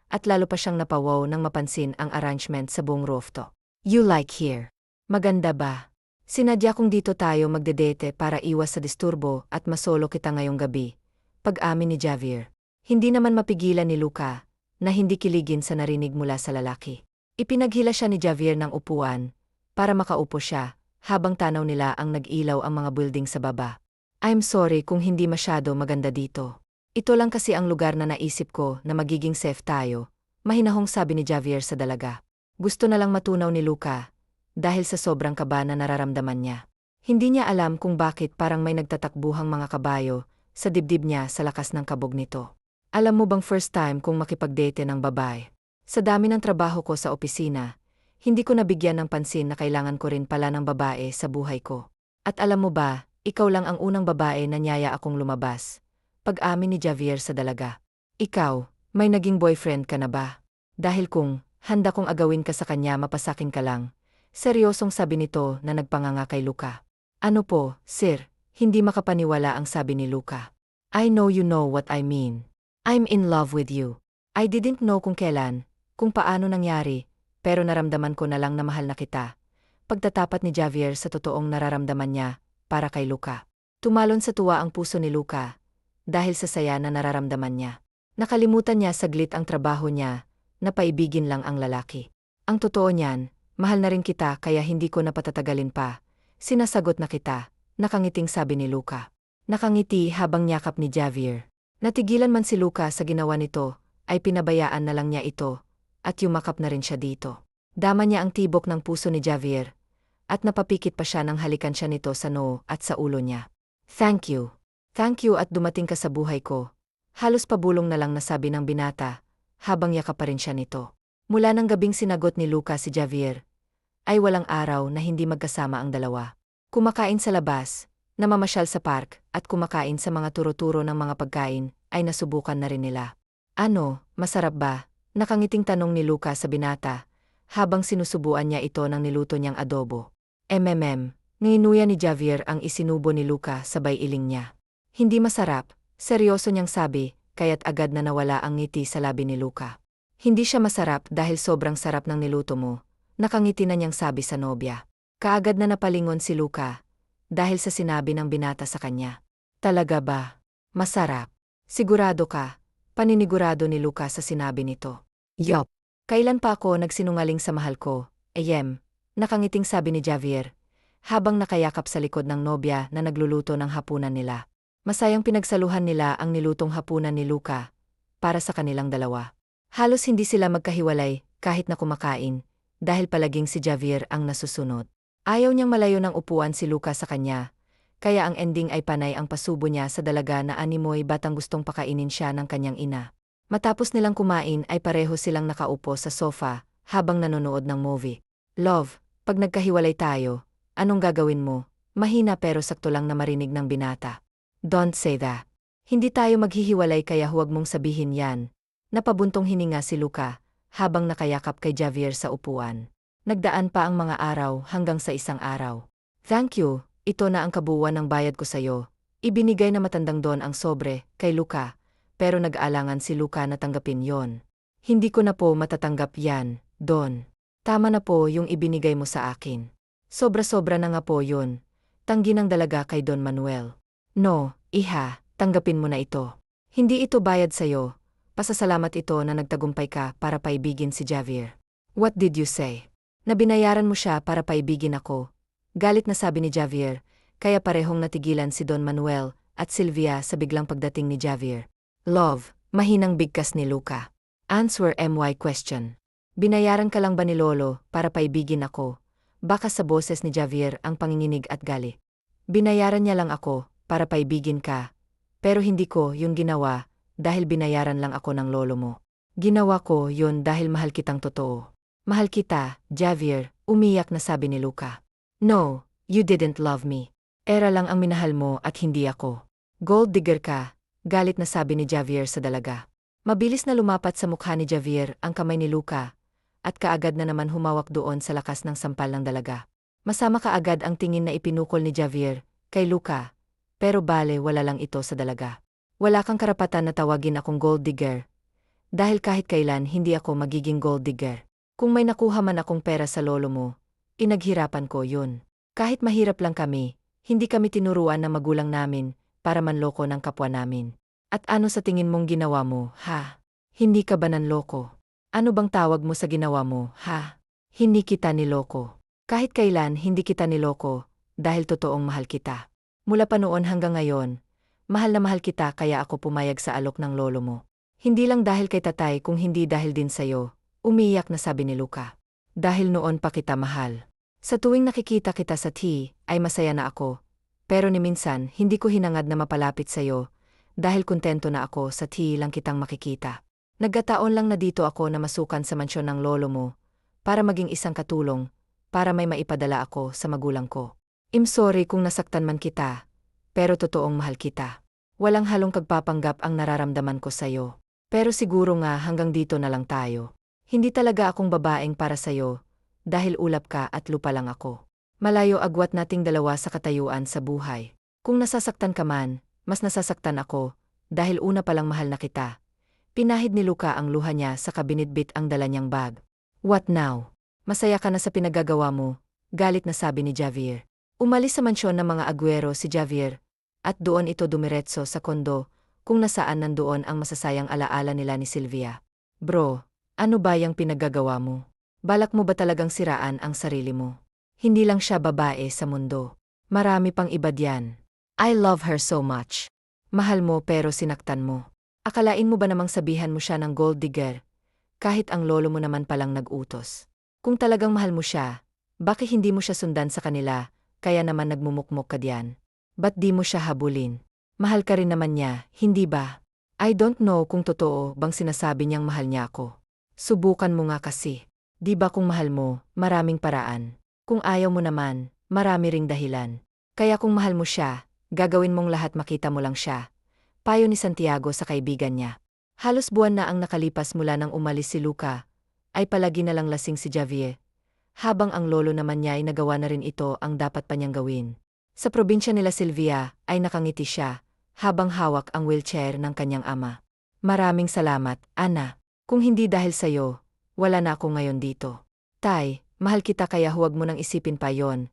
S1: At lalo pa siyang napawaw nang mapansin ang arrangement sa buong rooftop. You like here? Maganda ba? Sinadya kong dito tayo magdedete para iwas sa disturbo at masolo kita ngayong gabi. Pag-amin ni Javier. Hindi naman mapigilan ni Luca na hindi kiligin sa narinig mula sa lalaki. Ipinaghila siya ni Javier ng upuan para makaupo siya habang tanaw nila ang nag-ilaw ang mga building sa baba. I'm sorry kung hindi masyado maganda dito. Ito lang kasi ang lugar na naisip ko na magiging safe tayo, mahinahong sabi ni Javier sa dalaga. Gusto na lang matunaw ni Luca dahil sa sobrang kaba na nararamdaman niya. Hindi niya alam kung bakit parang may nagtatakbuhang mga kabayo sa dibdib niya sa lakas ng kabog nito. Alam mo bang first time kong makipagdate ng babae? Sa dami ng trabaho ko sa opisina, hindi ko nabigyan ng pansin na kailangan ko rin pala ng babae sa buhay ko. At alam mo ba, ikaw lang ang unang babae na niyaya akong lumabas. Pag-amin ni Javier sa dalaga. Ikaw, may naging boyfriend ka na ba? Dahil kung handa kong agawin ka sa kanya mapasakin ka lang, Seryosong sabi nito na nagpanganga kay Luka. Ano po, sir? Hindi makapaniwala ang sabi ni Luka. I know you know what I mean. I'm in love with you. I didn't know kung kailan, kung paano nangyari, pero naramdaman ko na lang na mahal na kita. Pagtatapat ni Javier sa totoong nararamdaman niya para kay Luka. Tumalon sa tuwa ang puso ni Luka dahil sa saya na nararamdaman niya. Nakalimutan niya saglit ang trabaho niya na paibigin lang ang lalaki. Ang totoo niyan, mahal na rin kita kaya hindi ko na patatagalin pa. Sinasagot na kita, nakangiting sabi ni Luka. Nakangiti habang niyakap ni Javier. Natigilan man si Luka sa ginawa nito, ay pinabayaan na lang niya ito, at yumakap na rin siya dito. Dama niya ang tibok ng puso ni Javier, at napapikit pa siya nang halikan siya nito sa noo at sa ulo niya. Thank you. Thank you at dumating ka sa buhay ko. Halos pabulong na lang nasabi ng binata, habang yakap pa rin siya nito. Mula ng gabing sinagot ni Luka si Javier, ay walang araw na hindi magkasama ang dalawa. Kumakain sa labas, namamasyal sa park, at kumakain sa mga turo-turo ng mga pagkain, ay nasubukan na rin nila. Ano, masarap ba? Nakangiting tanong ni Luka sa binata, habang sinusubuan niya ito ng niluto niyang adobo. Nginuya ni Javier ang isinubo ni Luka sabay iling niya. Hindi masarap, seryoso niyang sabi, kaya't agad na nawala ang ngiti sa labi ni Luka. Hindi siya masarap dahil sobrang sarap ng niluto mo, nakangiti na niyang sabi sa nobya. Kaagad na napalingon si Luka, dahil sa sinabi ng binata sa kanya. Talaga ba? Masarap? Sigurado ka? Paninigurado ni Luka sa sinabi nito. Yup. Kailan pa ako nagsinungaling sa mahal ko? Nakangiting sabi ni Javier, habang nakayakap sa likod ng nobya na nagluluto ng hapunan nila. Masayang pinagsaluhan nila ang nilutong hapunan ni Luka, para sa kanilang dalawa. Halos hindi sila magkahiwalay, kahit na kumakain, dahil palaging si Javier ang nasusunod. Ayaw niyang malayo ng upuan si Luka sa kanya, kaya ang ending ay panay ang pasubo niya sa dalaga na animoy batang gustong pakainin siya ng kanyang ina. Matapos nilang kumain ay pareho silang nakaupo sa sofa, habang nanonood ng movie. Love, pag nagkahiwalay tayo, anong gagawin mo? Mahina pero sakto lang na marinig ng binata. Don't say that. Hindi tayo maghihiwalay kaya huwag mong sabihin yan. Napabuntong hininga si Luka, habang nakayakap kay Javier sa upuan. Nagdaan pa ang mga araw hanggang sa isang araw. Thank you, ito na ang kabuuan ng bayad ko sa'yo. Ibinigay na matandang Don ang sobre kay Luka, pero nag-aalangan si Luka na tanggapin yon. Hindi ko na po matatanggap yan, Don. Tama na po yung ibinigay mo sa akin. Sobra-sobra na nga po yun. Tanggi ng dalaga kay Don Manuel. No, iha, tanggapin mo na ito. Hindi ito bayad sa'yo. Pasasalamat ito na nagtagumpay ka para paibigin si Javier. What did you say? Na binayaran mo siya para paibigin ako. Galit na sabi ni Javier, kaya parehong natigilan si Don Manuel at Sylvia sa biglang pagdating ni Javier. Love, mahinang bigkas ni Luka. Answer my question. Binayaran ka lang ba ni Lolo para paibigin ako? Baka sa boses ni Javier ang panginginig at galit. Binayaran niya lang ako para paibigin ka, pero hindi ko yung ginawa dahil binayaran lang ako ng lolo mo. Ginawa ko yun dahil mahal kitang totoo. Mahal kita, Javier, umiyak na sabi ni Luka. No, you didn't love me. Era lang ang minahal mo at hindi ako. Gold digger ka, galit na sabi ni Javier sa dalaga. Mabilis na lumapat sa mukha ni Javier ang kamay ni Luka, at kaagad na naman humawak doon sa lakas ng sampal ng dalaga. Masama kaagad ang tingin na ipinukol ni Javier kay Luka, pero bale wala lang ito sa dalaga. Wala kang karapatan na tawagin akong gold digger, dahil kahit kailan hindi ako magiging gold digger. Kung may nakuha man akong pera sa lolo mo, inaghirapan ko yun. Kahit mahirap lang kami, hindi kami tinuruan ng magulang namin para manloko ng kapwa namin. At ano sa tingin mong ginawa mo, ha? Hindi ka ba nanloko? Ano bang tawag mo sa ginawa mo, ha? Hindi kita niloko. Kahit kailan hindi kita niloko, dahil totoong mahal kita. Mula pa noon hanggang ngayon, mahal na mahal kita kaya ako pumayag sa alok ng lolo mo. Hindi lang dahil kay tatay kung hindi dahil din sa'yo. Umiyak na sabi ni Luka. Dahil noon pa kita mahal. Sa tuwing nakikita kita sa tea, ay masaya na ako. Pero ni minsan, hindi ko hinangad na mapalapit sa'yo, dahil kontento na ako sa tea lang kitang makikita. Nagkataon lang na dito ako na masukan sa mansyon ng lolo mo, para maging isang katulong, para may maipadala ako sa magulang ko. I'm sorry kung nasaktan man kita, pero totoong mahal kita. Walang halong kagpapanggap ang nararamdaman ko sa'yo. Pero siguro nga hanggang dito na lang tayo. Hindi talaga akong babaeng para sa'yo, dahil ulap ka at lupa lang ako. Malayo agwat nating dalawa sa katayuan sa buhay. Kung nasasaktan ka man, mas nasasaktan ako, dahil una palang mahal na kita. Pinahid ni Luca ang luha niya sa kabinitbit ang dala niyang bag. What now? Masaya ka na sa pinagagawa mo, galit na sabi ni Javier. Umalis sa mansyon ng mga Aguero si Javier, at doon ito dumiretso sa kondo, kung nasaan nandoon ang masasayang alaala nila ni Sylvia. Bro, ano ba yung pinagagawa mo? Balak mo ba talagang siraan ang sarili mo? Hindi lang siya babae sa mundo. Marami pang iba diyan. I love her so much. Mahal mo pero sinaktan mo. Akalain mo ba namang sabihan mo siya ng gold digger? Kahit ang lolo mo naman palang nag-utos. Kung talagang mahal mo siya, bakit hindi mo siya sundan sa kanila, kaya naman nagmumukmok ka diyan? Ba't di mo siya habulin? Mahal ka rin naman niya, hindi ba? I don't know kung totoo bang sinasabi niyang mahal niya ako. Subukan mo nga kasi. Di ba kung mahal mo, maraming paraan. Kung ayaw mo naman, marami ring dahilan. Kaya kung mahal mo siya, gagawin mong lahat makita mo lang siya. Payo ni Santiago sa kaibigan niya. Halos buwan na ang nakalipas mula nang umalis si Luca, ay palagi na lang lasing si Javier. Habang ang lolo naman niya ay nagawa na rin ito ang dapat pa niyang gawin. Sa probinsya nila Sylvia ay nakangiti siya, habang hawak ang wheelchair ng kanyang ama. Maraming salamat, Ana. Kung hindi dahil sayo, wala na ako ngayon dito. Tay, mahal kita kaya huwag mo nang isipin pa yon.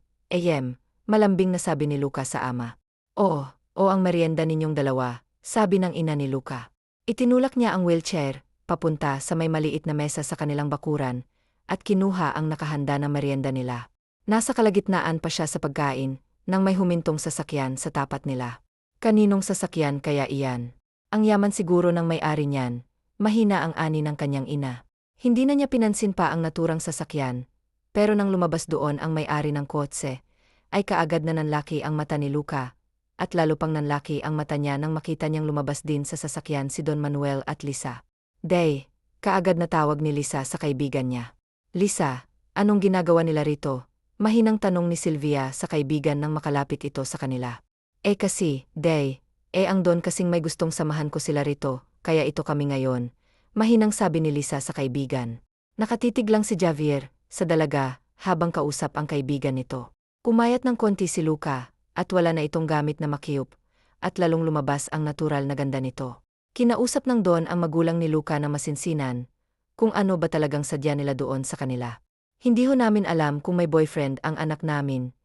S1: Malambing na sabi ni Luca sa ama. Oo, ang merienda ninyong dalawa, sabi ng ina ni Luca. Itinulak niya ang wheelchair, papunta sa may maliit na mesa sa kanilang bakuran, at kinuha ang nakahanda na merienda nila. Nasa kalagitnaan pa siya sa pagkain, nang may humintong sasakyan sa tapat nila. Kaninong sasakyan kaya iyan? Ang yaman siguro ng may-ari niyan, mahina ang ani ng kanyang ina. Hindi na niya pinansin pa ang naturang sasakyan, pero nang lumabas doon ang may-ari ng kotse, ay kaagad na nanlaki ang mata ni Luca, at lalo pang nanlaki ang mata niya nang makita niyang lumabas din sa sasakyan si Don Manuel at Lisa. Day, kaagad na tawag ni Lisa sa kaibigan niya. Lisa, anong ginagawa nila rito? Mahinang tanong ni Sylvia sa kaibigan nang makalapit ito sa kanila. Kasi, Day, ang Don kasing may gustong samahan ko sila rito, kaya ito kami ngayon. Mahinang sabi ni Lisa sa kaibigan. Nakatitig lang si Javier, sa dalaga, habang kausap ang kaibigan nito. Kumayat ng konti si Luca, at wala na itong gamit na makiyup, at lalong lumabas ang natural na ganda nito. Kinausap ng Don ang magulang ni Luca na masinsinan, kung ano ba talagang sadya nila doon sa kanila. Hindi ho namin alam kung may boyfriend ang anak namin,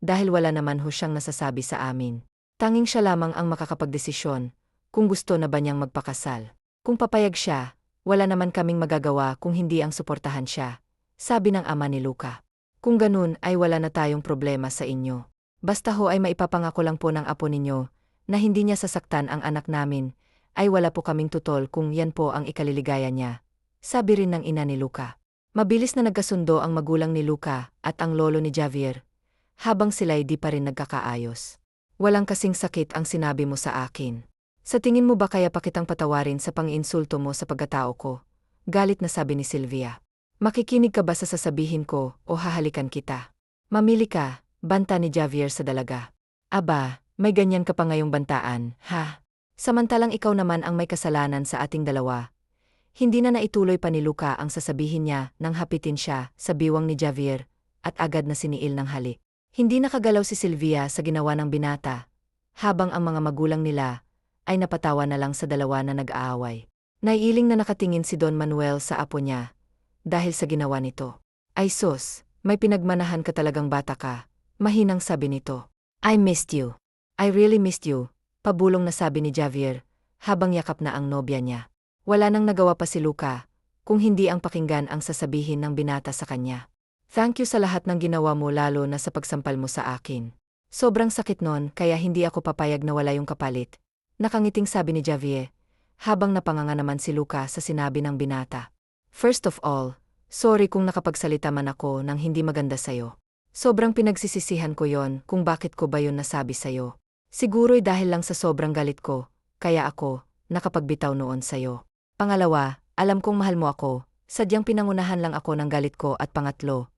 S1: dahil wala naman ho siyang nasasabi sa amin. Tanging siya lamang ang makakapagdesisyon, kung gusto na ba niyang magpakasal. Kung papayag siya, wala naman kaming magagawa kung hindi ang suportahan siya, sabi ng ama ni Luca. Kung ganun ay wala na tayong problema sa inyo. Basta ho ay maipapangako lang po ng apo ninyo, na hindi niya sasaktan ang anak namin, ay wala po kaming tutol kung yan po ang ikaliligaya niya, sabi rin ng ina ni Luca. Mabilis na nagkasundo ang magulang ni Luca at ang lolo ni Javier, habang sila'y di pa rin nagkakaayos. Walang kasing sakit ang sinabi mo sa akin. Sa tingin mo ba kaya pa kitang patawarin sa pang-insulto mo sa pagkatao ko? Galit na sabi ni Sylvia. Makikinig ka ba sa sasabihin ko o hahalikan kita? Mamili ka, banta ni Javier sa dalaga. Aba, may ganyan ka pa ngayong bantaan, ha? Samantalang ikaw naman ang may kasalanan sa ating dalawa. Hindi na naituloy pa ni Luca ang sasabihin niya nang hapitin siya sa biwang ni Javier at agad na siniil ng halik. Hindi nakagalaw si Sylvia sa ginawa ng binata, habang ang mga magulang nila ay napatawa na lang sa dalawa na nag-aaway. Naiiling na nakatingin si Don Manuel sa apo niya dahil sa ginawa nito. Ay sus, may pinagmanahan ka talagang bata ka, mahinang sabi nito. I missed you. I really missed you, pabulong na sabi ni Javier, habang yakap na ang nobya niya. Wala nang nagawa pa si Luca, kung hindi ang pakinggan ang sasabihin ng binata sa kanya. Thank you sa lahat ng ginawa mo lalo na sa pagsampal mo sa akin. Sobrang sakit nun kaya hindi ako papayag na wala yung kapalit. Nakangiting sabi ni Javier, habang napanganga naman si Luca sa sinabi ng binata. First of all, sorry kung nakapagsalita man ako ng hindi maganda sayo. Sobrang pinagsisisihan ko yon kung bakit ko ba yun nasabi sayo. Siguro'y dahil lang sa sobrang galit ko, kaya ako, nakapagbitaw noon sayo. Pangalawa, alam kong mahal mo ako, sadyang pinangunahan lang ako ng galit ko at pangatlo.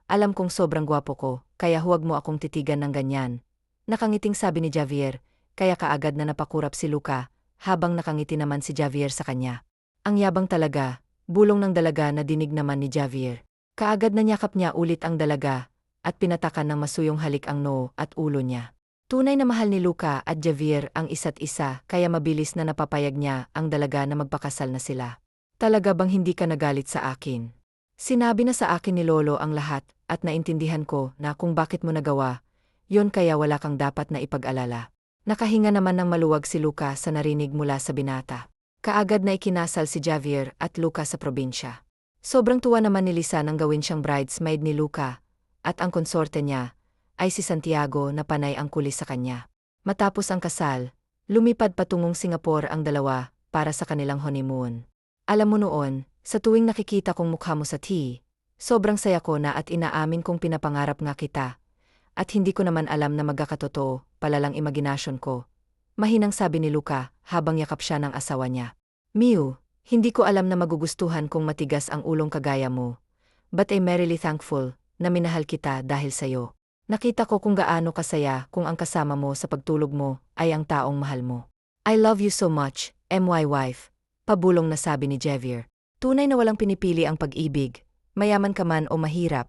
S1: Alam kong sobrang gwapo ko, kaya huwag mo akong titigan ng ganyan. Nakangiting sabi ni Javier, kaya kaagad na napakurap si Luca, habang nakangiti naman si Javier sa kanya. Ang yabang talaga, bulong ng dalaga na dinig naman ni Javier. Kaagad na niyakap niya ulit ang dalaga, at pinatakan ng masuyong halik ang noo at ulo niya. Tunay na mahal ni Luca at Javier ang isa't isa kaya mabilis na napapayag niya ang dalaga na magpakasal na sila. Talaga bang hindi ka nagalit sa akin? Sinabi na sa akin ni Lolo ang lahat at naintindihan ko na kung bakit mo nagawa, yon kaya wala kang dapat na ipag-alala. Nakahinga naman ng maluwag si Luca sa narinig mula sa binata. Kaagad na ikinasal si Javier at Luca sa probinsya. Sobrang tuwa naman ni Lisa nang gawin siyang bridesmaid ni Luca, at ang konsorte niya ay si Santiago na panay ang kulis sa kanya. Matapos ang kasal, lumipad patungong Singapore ang dalawa para sa kanilang honeymoon. Alam mo noon, sa tuwing nakikita kong mukha mo sa TV, sobrang saya ko na at inaamin kong pinapangarap nga kita. At hindi ko naman alam na magkakatotoo, palalang imaginasyon ko. Mahinang sabi ni Luca habang yakap siya ng asawa niya. Miu, hindi ko alam na magugustuhan kung matigas ang ulong kagaya mo. But I'm merely thankful na minahal kita dahil sa'yo. Nakita ko kung gaano kasaya kung ang kasama mo sa pagtulog mo ay ang taong mahal mo. I love you so much, my wife. Pabulong na sabi ni Javier. Tunay na walang pinipili ang pag-ibig, mayaman ka man o mahirap.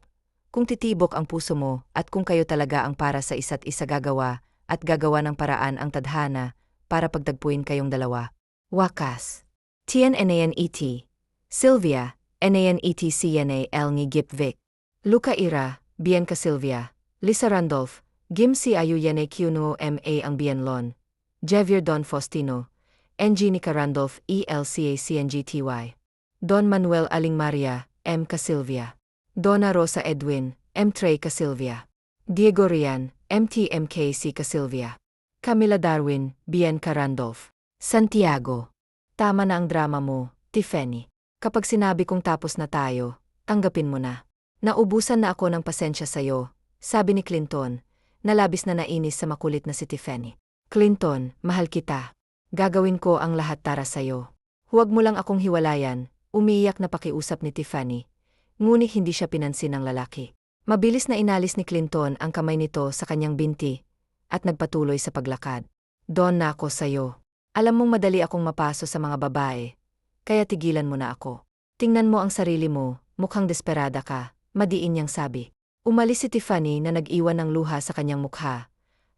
S1: Kung titibok ang puso mo at kung kayo talaga ang para sa isa't isa gagawa at gagawa ng paraan ang tadhana para pagtagpuin kayong dalawa. Wakas. TNNANET. Sylvia, NANETCNAL ngi Gipvic. Luca Ira, Bianca Sylvia. Lisa Randolph, Gim si Ayuyene Kuno MA ang Bienlon. Javier Don Faustino. NG Nica Randolph ELCACNGTY. Don Manuel Aling Maria, M. Casilvia. Donna Rosa Edwin, M. Trey Casilvia. Diego Rian, MTMKC Casilvia. Camila Darwin, Bianca Randolph. Santiago. Tama na ang drama mo, Tiffany. Kapag sinabi kong tapos na tayo, tanggapin mo na. Naubusan na ako ng pasensya sa'yo, sabi ni Clinton, na labis na nainis sa makulit na si Tiffany. Clinton, mahal kita. Gagawin ko ang lahat para sa'yo. Huwag mo lang akong hiwalayan, umiiyak na pakiusap ni Tiffany. Ngunit hindi siya pinansin ng lalaki. Mabilis na inalis ni Clinton ang kamay nito sa kanyang binti at nagpatuloy sa paglakad. Don na ako sa'yo. Alam mong madali akong mapaso sa mga babae, kaya tigilan mo na ako. Tingnan mo ang sarili mo, mukhang desperada ka, madiin niyang sabi. Umalis si Tiffany na nag-iwan ng luha sa kanyang mukha,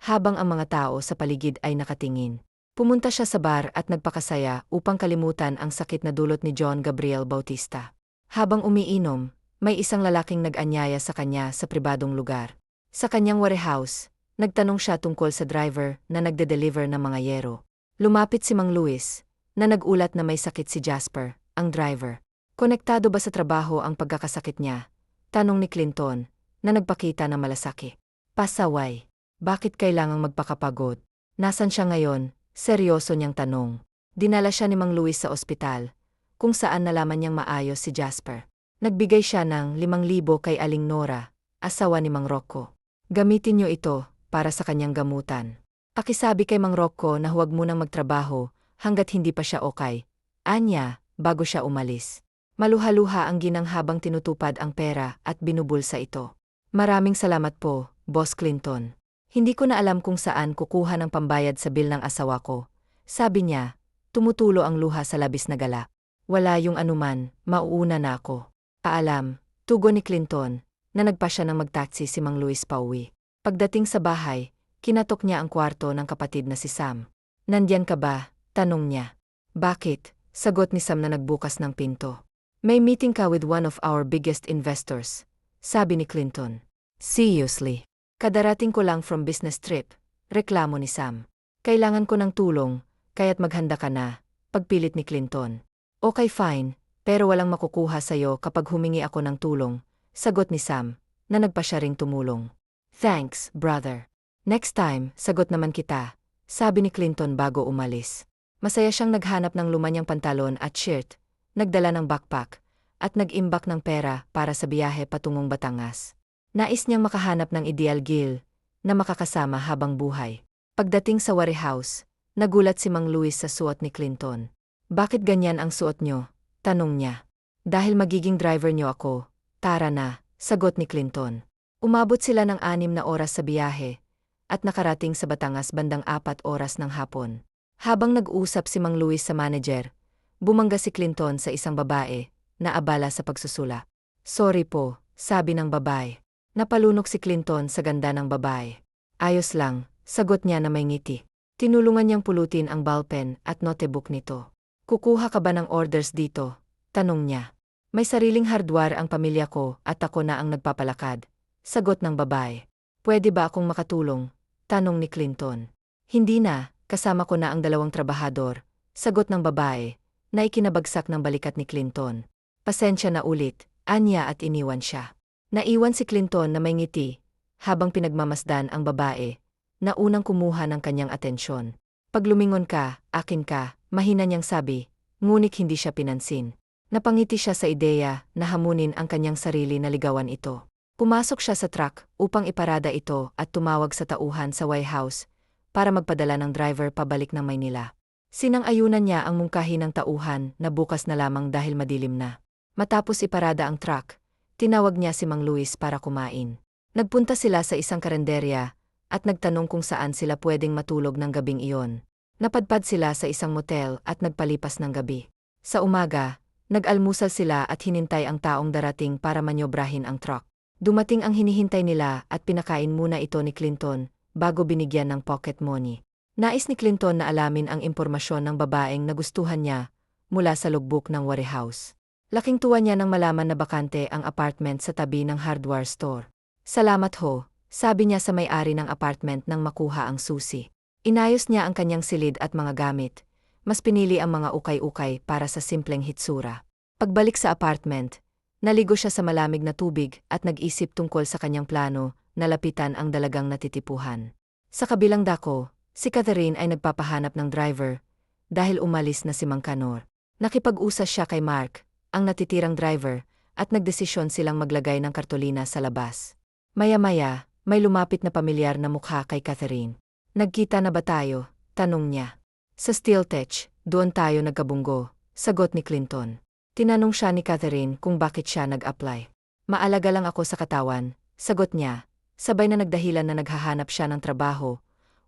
S1: habang ang mga tao sa paligid ay nakatingin. Pumunta siya sa bar at nagpakasaya upang kalimutan ang sakit na dulot ni John Gabriel Bautista. Habang umiinom, may isang lalaking nag-anyaya sa kanya sa pribadong lugar. Sa kanyang warehouse, nagtanong siya tungkol sa driver na nagde-deliver ng mga yero. Lumapit si Mang Luis, na nagulat na may sakit si Jasper, ang driver. Konektado ba sa trabaho ang pagkakasakit niya? Tanong ni Clinton, na nagpakita na malasaki. Pasaway. Bakit kailangang magpakapagod? Nasaan siya ngayon? Seryoso niyang tanong. Dinala siya ni Mang Luis sa ospital, kung saan nalaman niyang maayos si Jasper. Nagbigay siya ng 5,000 kay Aling Nora, asawa ni Mang Rocco. Gamitin niyo ito para sa kanyang gamutan. Pakisabi kay Mang Rocco na huwag munang magtrabaho hanggat hindi pa siya okay. Anya, bago siya umalis. Maluha-luha ang ginang habang tinutupad ang pera at binubulsa ito. Maraming salamat po, Boss Clinton. Hindi ko na alam kung saan kukuha ng pambayad sa bill ng asawa ko. Sabi niya, tumutulo ang luha sa labis na gala. Wala yung anuman, mauuna na ako. Paalam, tugon ni Clinton, na nagpa siya ng magtaksi si Mang Luis pauwi. Pagdating sa bahay, kinatok niya ang kwarto ng kapatid na si Sam. Nandyan ka ba? Tanong niya. Bakit? Sagot ni Sam na nagbukas ng pinto. May meeting ka with one of our biggest investors, sabi ni Clinton. Seriously? Kadarating ko lang from business trip, reklamo ni Sam. Kailangan ko ng tulong, kaya't maghanda ka na, pagpilit ni Clinton. Okay fine, pero walang makukuha sa'yo kapag humingi ako ng tulong, sagot ni Sam, na nagpa siya ring tumulong. Thanks, brother. Next time, sagot naman kita, sabi ni Clinton bago umalis. Masaya siyang naghanap ng lumanyang pantalon at shirt, nagdala ng backpack, at nag-imbak ng pera para sa biyahe patungong Batangas. Nais niyang makahanap ng ideal gil na makakasama habang buhay. Pagdating sa warehouse, nagulat si Mang Luis sa suot ni Clinton. Bakit ganyan ang suot niyo? Tanong niya. Dahil magiging driver niyo ako. Tara na, sagot ni Clinton. Umabot sila ng 6 na oras sa biyahe at nakarating sa Batangas bandang 4 oras ng hapon. Habang nag-uusap si Mang Luis sa manager, bumangga si Clinton sa isang babae na abala sa pagsusula. Sorry po, sabi ng babae. Napalunok si Clinton sa ganda ng babae. Ayos lang, sagot niya na may ngiti. Tinulungan niyang pulutin ang ballpen at notebook nito. Kukuha ka ba ng orders dito? Tanong niya. May sariling hardware ang pamilya ko at ako na ang nagpapalakad. Sagot ng babae. Pwede ba akong makatulong? Tanong ni Clinton. Hindi na, kasama ko na ang 2 trabahador. Sagot ng babae, na ikinabagsak ng balikat ni Clinton. Pasensya na ulit, anya at iniwan siya. Naiwan si Clinton na may ngiti, habang pinagmamasdan ang babae, na unang kumuha ng kanyang atensyon. Pag lumingon ka, akin ka, mahina niyang sabi, ngunit hindi siya pinansin. Napangiti siya sa ideya na hamunin ang kanyang sarili na ligawan ito. Pumasok siya sa truck upang iparada ito at tumawag sa tauhan sa White House para magpadala ng driver pabalik ng Maynila. Sinang-ayunan niya ang mungkahi ng tauhan na bukas na lamang dahil madilim na. Matapos iparada ang truck, tinawag niya si Mang Luis para kumain. Nagpunta sila sa isang karenderya at nagtanong kung saan sila pwedeng matulog ng gabing iyon. Napadpad sila sa isang motel at nagpalipas ng gabi. Sa umaga, nag-almusal sila at hinintay ang taong darating para manyobrahin ang truck. Dumating ang hinihintay nila at pinakain muna ito ni Clinton bago binigyan ng pocket money. Nais ni Clinton na alamin ang impormasyon ng babaeng nagustuhan niya mula sa logbook ng warehouse. Laking tuwa niya nang malaman na bakante ang apartment sa tabi ng hardware store. Salamat ho, sabi niya sa may-ari ng apartment nang makuha ang susi. Inayos niya ang kanyang silid at mga gamit. Mas pinili ang mga ukay-ukay para sa simpleng hitsura. Pagbalik sa apartment, naligo siya sa malamig na tubig at nag-isip tungkol sa kanyang plano na lapitan ang dalagang natitipuhan. Sa kabilang dako, si Catherine ay nagpapahanap ng driver dahil umalis na si Mang Canor. Nakipag-usas siya kay Mark, ang natitirang driver, at nagdesisyon silang maglagay ng kartolina sa labas. Maya-maya, may lumapit na pamilyar na mukha kay Catherine. Nagkita na ba tayo? Tanong niya. Sa Steel Tech, doon tayo nagkabunggo, sagot ni Clinton. Tinanong siya ni Catherine kung bakit siya nag-apply. Maalaga lang ako sa katawan, sagot niya, sabay na nagdahilan na naghahanap siya ng trabaho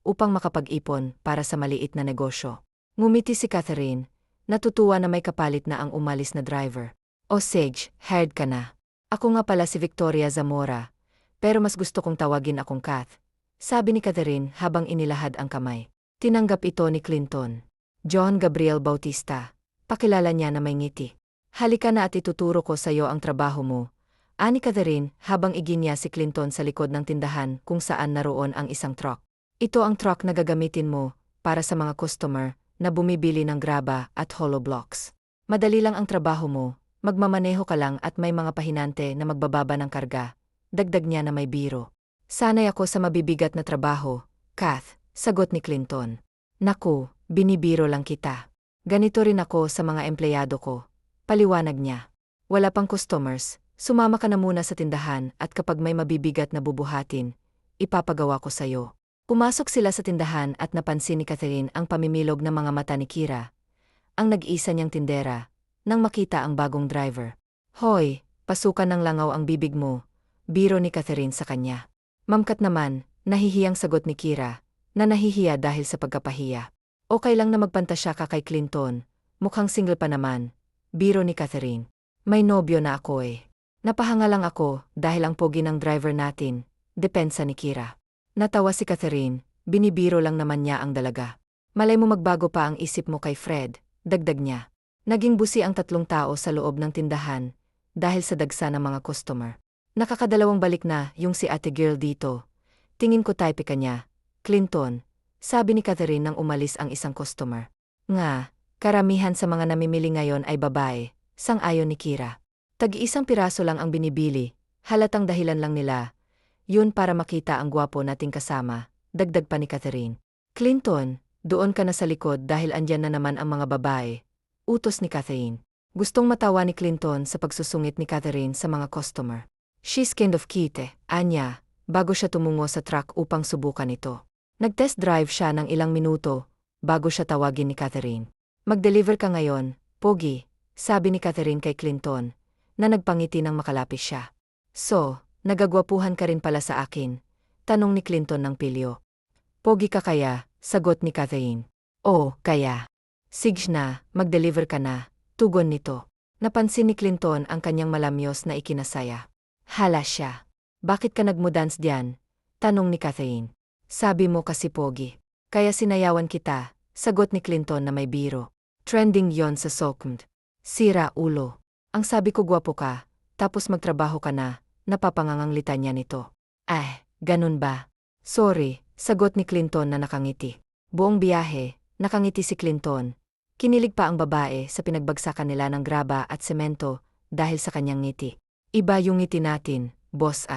S1: upang makapag-ipon para sa maliit na negosyo. Ngumiti si Catherine, natutuwa na may kapalit na ang umalis na driver. O Sage, hired ka na. Ako nga pala si Victoria Zamora, pero mas gusto kong tawagin akong Kath, sabi ni Catherine habang inilahad ang kamay. Tinanggap ito ni Clinton. John Gabriel Bautista, pakilala niya na may ngiti. Halika na at ituturo ko sa iyo ang trabaho mo, ani Catherine habang iginya si Clinton sa likod ng tindahan kung saan naroon ang isang truck. Ito ang truck na gagamitin mo para sa mga customer na bumibili ng graba at hollow blocks. Madali lang ang trabaho mo, magmamaneho ka lang at may mga pahinante na magbababa ng karga. Dagdag niya na may biro. Sanay ako sa mabibigat na trabaho, Kath, sagot ni Clinton. Naku, binibiro lang kita. Ganito rin ako sa mga empleyado ko, paliwanag niya. Wala pang customers, sumama ka na muna sa tindahan at kapag may mabibigat na bubuhatin, ipapagawa ko sayo. Pumasok sila sa tindahan at napansin ni Catherine ang pamimilog ng mga mata ni Kira, ang nag-isa niyang tindera, nang makita ang bagong driver. Hoy, pasukan ng langaw ang bibig mo, biro ni Catherine sa kanya. Mamkat naman, nahihiyang sagot ni Kira, na nahihiya dahil sa pagkapahiya. Okay lang na magpantasya ka kay Clinton, mukhang single pa naman, biro ni Catherine. May nobyo na ako eh. Napahanga lang ako dahil ang pogi ng driver natin, depensa ni Kira. Natawa si Catherine, binibiro lang naman niya ang dalaga. Malay mo magbago pa ang isip mo kay Fred, dagdag niya. Naging busi ang 3 tao sa loob ng tindahan dahil sa dagsa ng mga customer. Nakakadalawang balik na yung si ate girl dito. Tingin ko type ka niya, Clinton, sabi ni Catherine nang umalis ang isang customer. Nga, karamihan sa mga namimili ngayon ay babae, sang-ayon ni Kira. Tag-iisang piraso lang ang binibili, halatang dahilan lang nila. Yun para makita ang gwapo nating kasama, dagdag pa ni Catherine. Clinton, doon ka na sa likod dahil andyan na naman ang mga babae, utos ni Catherine. Gustong matawa ni Clinton sa pagsusungit ni Catherine sa mga customer. She's kind of cute, anya, bago siya tumungo sa truck upang subukan ito. Nag-test drive siya ng ilang minuto, bago siya tawagin ni Catherine. Mag-deliver ka ngayon, Pogi, sabi ni Catherine kay Clinton, na nagpangiti nang makalapis siya. So, nagagwapuhan ka rin pala sa akin, tanong ni Clinton ng pilyo. Pogi ka kaya, sagot ni Catherine. Oh, kaya. Sige na, mag-deliver ka na, tugon nito. Napansin ni Clinton ang kanyang malamyos na ikinasaya. Hala siya. Bakit ka nagmudance diyan? Tanong ni Catherine. Sabi mo kasi pogi. Kaya sinayawan kita, sagot ni Clinton na may biro. Trending yon sa SOCMD. Sira ulo. Ang sabi ko gwapo ka, tapos magtrabaho ka na, napapanganganglitan niya nito. Ganun ba? Sorry, sagot ni Clinton na nakangiti. Buong biyahe, nakangiti si Clinton. Kinilig pa ang babae sa pinagbagsakan nila ng graba at semento dahil sa kanyang ngiti. Iba yung ngiti natin, boss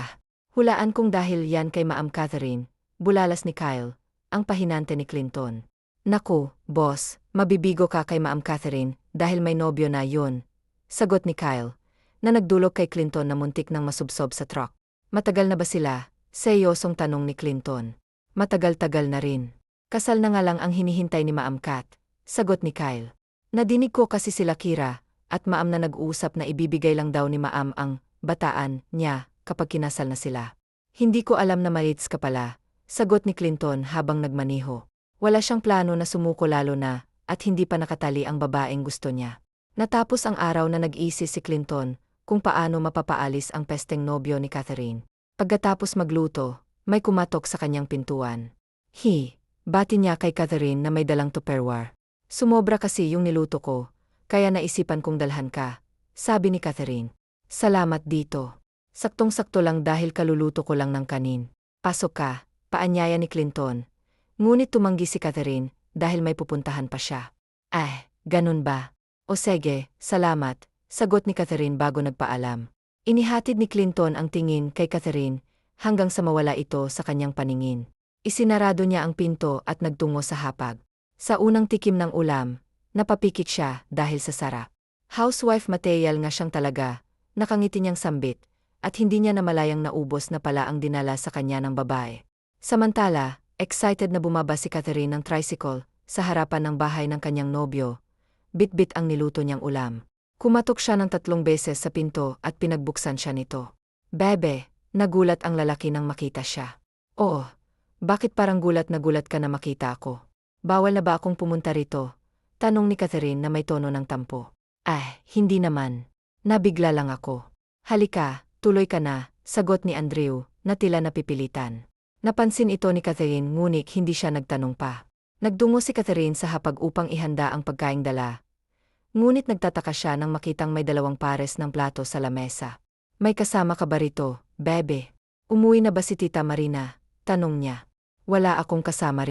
S1: Hulaan kong dahil yan kay Ma'am Catherine, bulalas ni Kyle, ang pahinante ni Clinton. Naku, boss, mabibigo ka kay Ma'am Catherine dahil may nobyo na yun, sagot ni Kyle, na nagdulog kay Clinton na muntik nang masubsob sa truck. Matagal na ba sila? Seryosong tanong ni Clinton. Matagal-tagal na rin. Kasal na nga lang ang hinihintay ni Ma'am Cat, sagot ni Kyle. Nadinig ko kasi sila Kira, at Ma'am na nag-uusap na ibibigay lang daw ni Ma'am ang bataan niya kapag kinasal na sila. Hindi ko alam na marits ka pala, sagot ni Clinton habang nagmaniho. Wala siyang plano na sumuko lalo na, at hindi pa nakatali ang babaeng gusto niya. Natapos ang araw na nag-iisip si Clinton kung paano mapapaalis ang pesteng nobyo ni Catherine. Pagkatapos magluto, may kumatok sa kanyang pintuan. Bati niya kay Catherine na may dalang Tupperware. Sumobra kasi yung niluto ko, kaya naisipan kong dalhan ka, sabi ni Catherine. Salamat dito. Saktong-sakto lang dahil kaluluto ko lang ng kanin. Pasok ka, paanyaya ni Clinton. Ngunit tumanggi si Catherine dahil may pupuntahan pa siya. Ganun ba? O sige, salamat, sagot ni Catherine bago nagpaalam. Inihatid ni Clinton ang tingin kay Catherine hanggang sa mawala ito sa kanyang paningin. Isinarado niya ang pinto at nagtungo sa hapag. Sa unang tikim ng ulam, napapikit siya dahil sa sarap. Housewife material nga siyang talaga, nakangiti niyang sambit, at hindi niya namalayang naubos na pala ang dinala sa kanya ng babae. Samantala, excited na bumaba si Catherine ng tricycle sa harapan ng bahay ng kanyang nobyo. Bit-bit ang niluto niyang ulam. Kumatok siya ng 3 beses sa pinto at pinagbuksan siya nito. Bebe, nagulat ang lalaki nang makita siya. Oo, bakit parang gulat na gulat ka na makita ako? Bawal na ba akong pumunta rito? Tanong ni Catherine na may tono ng tampo. Hindi naman. Nabigla lang ako. Halika, tuloy ka na, sagot ni Andrew, na tila napipilitan. Napansin ito ni Catherine ngunit hindi siya nagtanong pa. Nagdungo si Catherine sa hapag upang ihanda ang pagkaing dala. Ngunit nagtataka siya nang makitang may 2 pares ng plato sa lamesa. May kasama ka ba rito, bebe? Umuwi na ba si Tita Marina? Tanong niya. Wala akong kasama